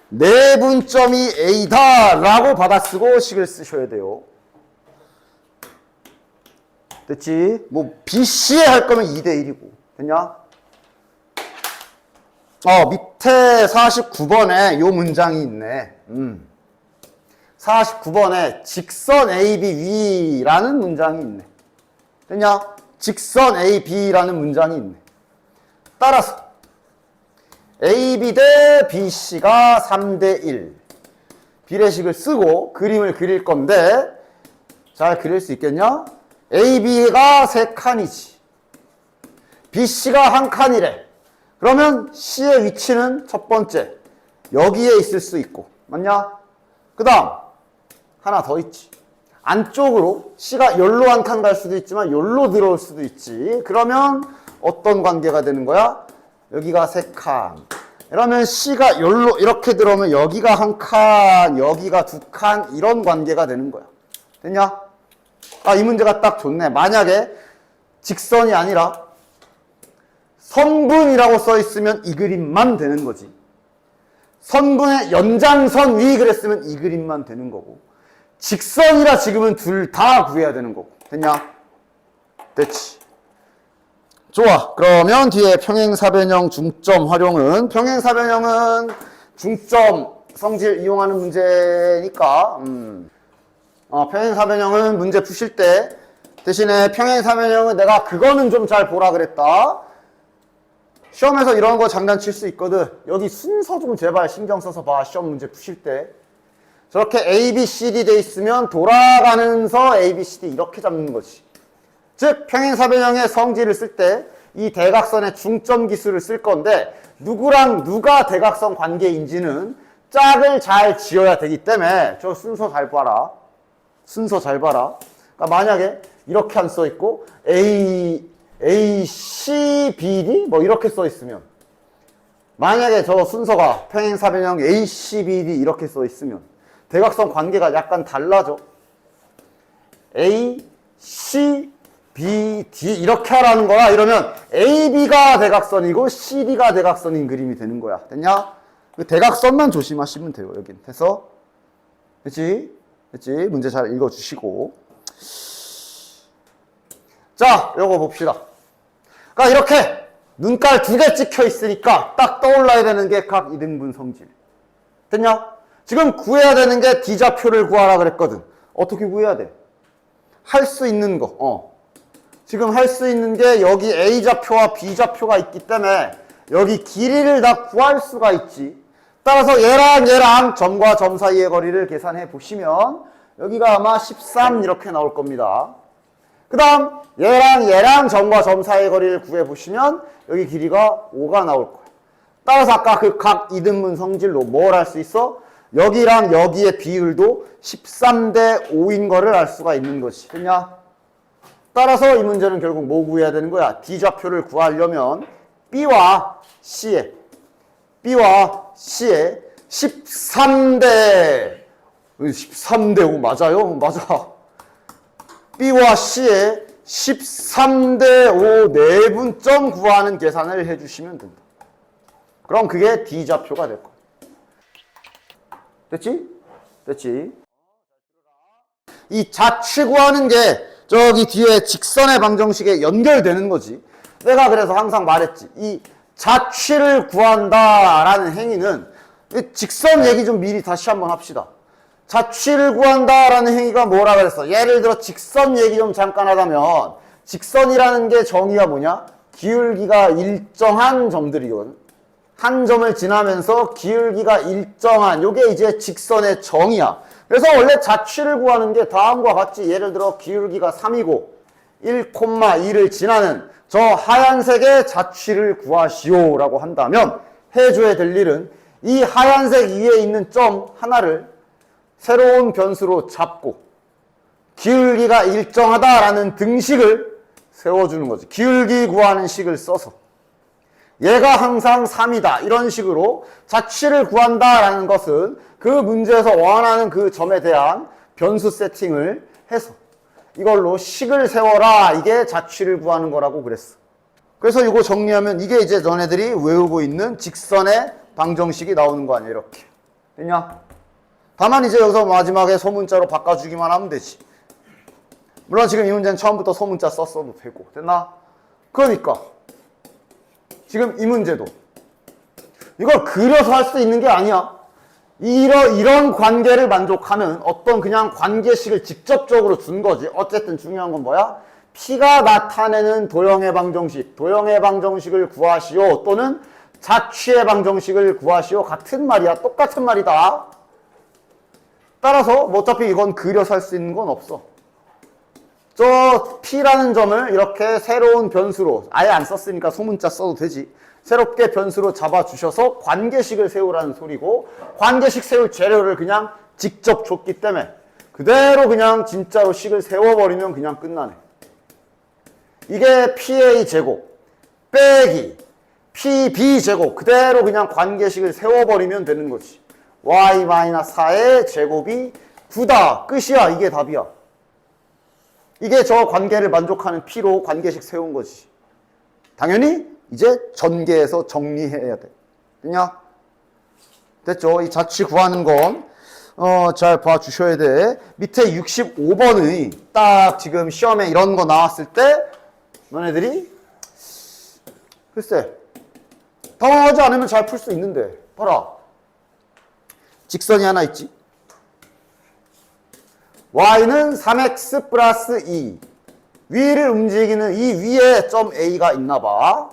내분점이 A다 라고 받아쓰고 식을 쓰셔야 돼요. 됐지? 뭐 BC에 할 거면 2대1이고. 됐냐? 밑에 49번에 요 문장이 있네. 49번에 직선 AB 위라는 문장이 있네. 됐냐? 직선 AB라는 문장이 있네. 따라서 AB 대 BC가 3대1 비례식을 쓰고 그림을 그릴 건데 잘 그릴 수 있겠냐? AB가 3칸이지. BC가 1칸이래. 그러면 C의 위치는 첫 번째 여기에 있을 수 있고, 맞냐? 그 다음 하나 더 있지. 안쪽으로 C가 여기로 한 칸 갈 수도 있지만 여기로 들어올 수도 있지. 그러면 어떤 관계가 되는 거야? 여기가 3칸. 그러면 C가 여기로 이렇게 들어오면 여기가 1칸, 여기가 2칸, 이런 관계가 되는 거야. 됐냐? 이 문제가 딱 좋네. 만약에 직선이 아니라 선분이라고 써 있으면 이 그림만 되는 거지. 선분의 연장선 위 그랬으면 이 그림만 되는 거고. 직선이라 지금은 둘 다 구해야 되는 거고. 됐냐? 됐지. 좋아. 그러면 뒤에 평행사변형 중점 활용은, 평행사변형은 중점 성질 이용하는 문제니까 평행사변형은 문제 푸실 때 대신에 평행사변형은 내가 그거는 좀 잘 보라 그랬다. 시험에서 이런 거 장난칠 수 있거든. 여기 순서 좀 제발 신경 써서 봐. 시험 문제 푸실 때 저렇게 A, B, C, D 돼 있으면 돌아가면서 A, B, C, D 이렇게 잡는 거지. 즉 평행사변형의 성질을 쓸 때 이 대각선의 중점 기수를 쓸 건데 누구랑 누가 대각선 관계인지는 짝을 잘 지어야 되기 때문에 저 순서 잘 봐라. 순서 잘 봐라. 그러니까 만약에 이렇게 안 써 있고 A, C, B, D 뭐 이렇게 써 있으면, 만약에 저 순서가 평행사변형 A, C, B, D 이렇게 써 있으면 대각선 관계가 약간 달라져. A, C, B, D 이렇게 하라는 거야. 이러면 A, B가 대각선이고 C, D가 대각선인 그림이 되는 거야. 됐냐? 그 대각선만 조심하시면 돼요. 여긴. 됐어? 됐지? 됐지? 문제 잘 읽어주시고. 자, 요거 봅시다. 그러니까 이렇게 눈깔 2개 찍혀 있으니까 딱 떠올라야 되는 게 각 이등분 성질. 됐냐? 지금 구해야 되는 게 D좌표를 구하라 그랬거든. 어떻게 구해야 돼? 할 수 있는 거. 지금 할 수 있는 게 여기 A좌표와 B좌표가 있기 때문에 여기 길이를 다 구할 수가 있지. 따라서 얘랑 점과 점 사이의 거리를 계산해 보시면 여기가 아마 13 이렇게 나올 겁니다. 그 다음 얘랑 점과 점 사이의 거리를 구해 보시면 여기 길이가 5가 나올 거예요. 따라서 아까 그 각 이등분 성질로 뭘 할 수 있어? 여기랑 여기의 비율도 13대 5인 거를 알 수가 있는 것이. 됐냐? 따라서 이 문제는 결국 뭐 구해야 되는 거야? D좌표를 구하려면 B와 C의 13대 5 맞아요? 맞아. B와 C의 13대 5 내분점 구하는 계산을 해주시면 된다. 그럼 그게 D좌표가 될 거야. 됐지? 됐지? 이 좌측 구하는 게 저기 뒤에 직선의 방정식에 연결되는 거지. 내가 그래서 항상 말했지. 이 좌측을 구한다라는 행위는, 직선 얘기 좀 미리 다시 한번 합시다. 좌측을 구한다라는 행위가 뭐라 그랬어? 예를 들어 직선 얘기 좀 잠깐 하자면, 직선이라는 게 정의가 뭐냐? 기울기가 일정한 점들이거든. 한 점을 지나면서 기울기가 일정한, 요게 이제 직선의 정의야. 그래서 원래 좌측을 구하는 게 다음과 같이, 예를 들어 기울기가 3이고 1,2를 지나는 저 하얀색의 좌측을 구하시오 라고 한다면 해줘야 될 일은 이 하얀색 위에 있는 점 하나를 새로운 변수로 잡고 기울기가 일정하다라는 등식을 세워주는 거지. 기울기 구하는 식을 써서 얘가 항상 3이다 이런 식으로 좌측을 구한다라는 것은 그 문제에서 원하는 그 점에 대한 변수 세팅을 해서 이걸로 식을 세워라, 이게 좌측을 구하는 거라고 그랬어. 그래서 이거 정리하면 이게 이제 너네들이 외우고 있는 직선의 방정식이 나오는 거 아니야. 이렇게 됐냐? 다만 이제 여기서 마지막에 소문자로 바꿔주기만 하면 되지. 물론 지금 이 문제는 처음부터 소문자 썼어도 되고. 됐나? 그러니까 지금 이 문제도 이걸 그려서 할 수 있는 게 아니야. 이런 관계를 만족하는 어떤 그냥 관계식을 직접적으로 준 거지. 어쨌든 중요한 건 뭐야? P가 나타내는 도형의 방정식을 구하시오, 또는 좌취의 방정식을 구하시오. 같은 말이야. 똑같은 말이다. 따라서 뭐 어차피 이건 그려서 할 수 있는 건 없어. 저 P라는 점을 이렇게 새로운 변수로, 아예 안 썼으니까 소문자 써도 되지. 새롭게 변수로 잡아주셔서 관계식을 세우라는 소리고, 관계식 세울 재료를 그냥 직접 줬기 때문에 그대로 그냥 진짜로 식을 세워버리면 그냥 끝나네. 이게 PA 제곱 빼기 PB 제곱, 그대로 그냥 관계식을 세워버리면 되는 거지. Y-4의 제곱이 9다. 끝이야. 이게 답이야. 이게 저 관계를 만족하는 P로 관계식 세운 거지. 당연히 이제 전개해서 정리해야 돼. 됐냐? 됐죠? 이 자취 구하는 건 잘 봐주셔야 돼. 밑에 65번의 딱 지금 시험에 이런 거 나왔을 때 너네들이 글쎄 당황하지 않으면 잘 풀 수 있는데 봐라. 직선이 하나 있지. y는 3x 플러스 2. 위를 움직이는 이 위에 점 A가 있나 봐.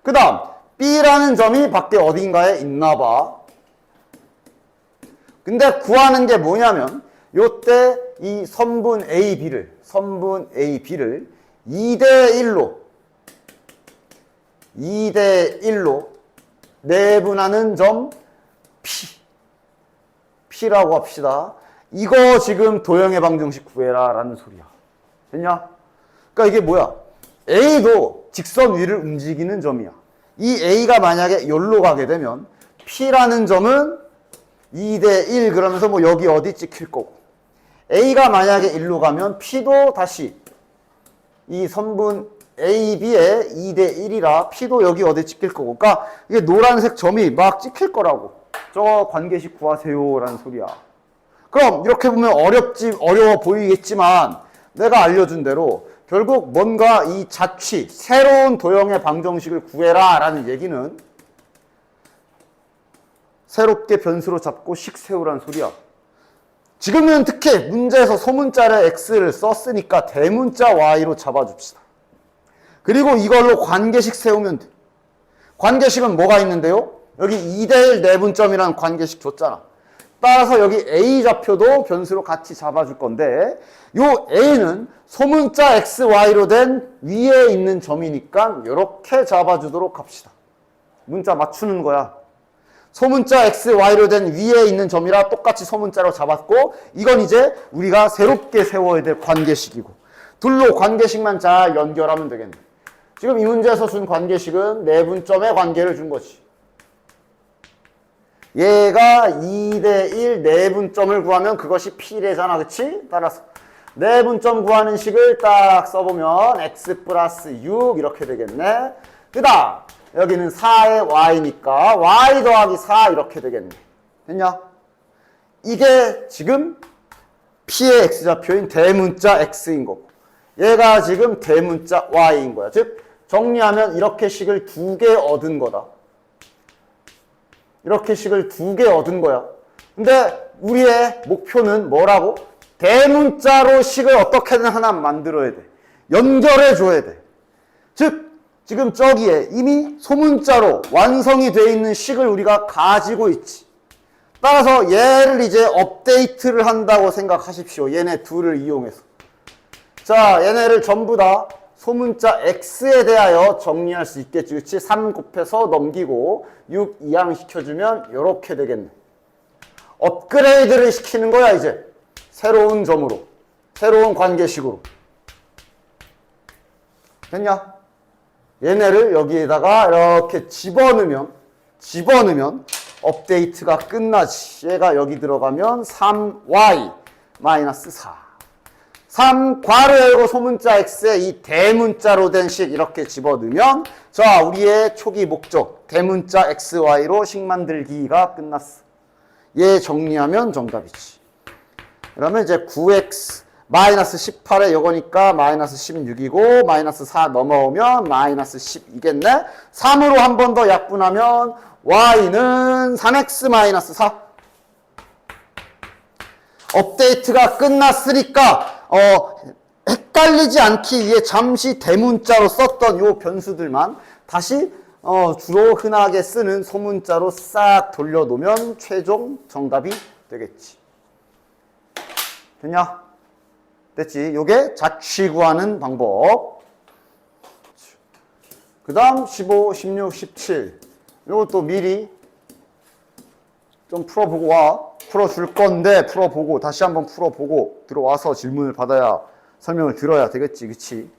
그 다음 B라는 점이 밖에 어딘가에 있나 봐. 근데 구하는 게 뭐냐면 요때 이 선분 AB를 2대1로 내분하는 점 P라고 합시다. 이거 지금 도형의 방정식 구해라 라는 소리야. 됐냐? 그러니까 이게 뭐야? A도 직선 위를 움직이는 점이야. 이 A가 만약에 여기로 가게 되면 P라는 점은 2대1 그러면서 뭐 여기 어디 찍힐 거고, A가 만약에 1로 가면 P도 다시 이 선분 AB의 2대1이라 P도 여기 어디 찍힐 거고, 그러니까 이게 노란색 점이 막 찍힐 거라고. 저거 관계식 구하세요 라는 소리야. 그럼 이렇게 보면 어려워 보이겠지만 내가 알려준 대로 결국 뭔가 이 자취, 새로운 도형의 방정식을 구해라 라는 얘기는 새롭게 변수로 잡고 식 세우라는 소리야. 지금은 특히 문제에서 소문자를 x를 썼으니까 대문자 y로 잡아줍시다. 그리고 이걸로 관계식 세우면 돼. 관계식은 뭐가 있는데요? 여기 2대1 내분점이라는 관계식 줬잖아. 따라서 여기 A 좌표도 변수로 같이 잡아줄 건데 요 A는 소문자 XY로 된 위에 있는 점이니까 이렇게 잡아주도록 합시다. 문자 맞추는 거야. 소문자 XY로 된 위에 있는 점이라 똑같이 소문자로 잡았고 이건 이제 우리가 새롭게 세워야 될 관계식이고 둘로 관계식만 잘 연결하면 되겠네. 지금 이 문제에서 준 관계식은 내분점의 관계를 준 거지. 얘가 2대1 내분점을 구하면 그것이 P래잖아. 그치? 따라서 내분점 구하는 식을 딱 써보면 x 플러스 6 이렇게 되겠네. 그 다음 여기는 4의 y니까 y 더하기 4 이렇게 되겠네. 됐냐? 이게 지금 P의 x좌표인 대문자 x인 거고 얘가 지금 대문자 y인 거야. 즉 정리하면 이렇게 식을 2개 얻은 거다. 이렇게 식을 2개 얻은 거야. 근데 우리의 목표는 뭐라고? 대문자로 식을 어떻게든 하나 만들어야 돼. 연결해 줘야 돼. 즉 지금 저기에 이미 소문자로 완성이 되어 있는 식을 우리가 가지고 있지. 따라서 얘를 이제 업데이트를 한다고 생각하십시오. 얘네 둘을 이용해서. 자, 얘네를 전부 다 소문자 x에 대하여 정리할 수 있겠지. 그치? 3 곱해서 넘기고 6 이항시켜주면 이렇게 되겠네. 업그레이드를 시키는 거야 이제. 새로운 점으로. 새로운 관계식으로. 됐냐? 얘네를 여기에다가 이렇게 집어넣으면 업데이트가 끝나지. 얘가 여기 들어가면 3y 마이너스 4. 3 괄호 열고 소문자 x에 이 대문자로 된 식 이렇게 집어넣으면 자 우리의 초기 목적 대문자 xy로 식 만들기가 끝났어. 얘 정리하면 정답이지. 그러면 이제 9x 마이너스 18에 요거니까 마이너스 16이고 마이너스 4 넘어오면 마이너스 10이겠네. 3으로 한 번 더 약분하면 y는 3x 마이너스 4. 업데이트가 끝났으니까 헷갈리지 않기 위해 잠시 대문자로 썼던 요 변수들만 다시 주로 흔하게 쓰는 소문자로 싹 돌려놓으면 최종 정답이 되겠지. 됐냐? 됐지? 요게 자취 구하는 방법. 그 다음 15, 16, 17 요것도 미리 좀 풀어보고 와. 풀어줄 건데 풀어보고 다시 한번 풀어보고 들어와서 질문을 받아야 설명을 들어야 되겠지. 그치?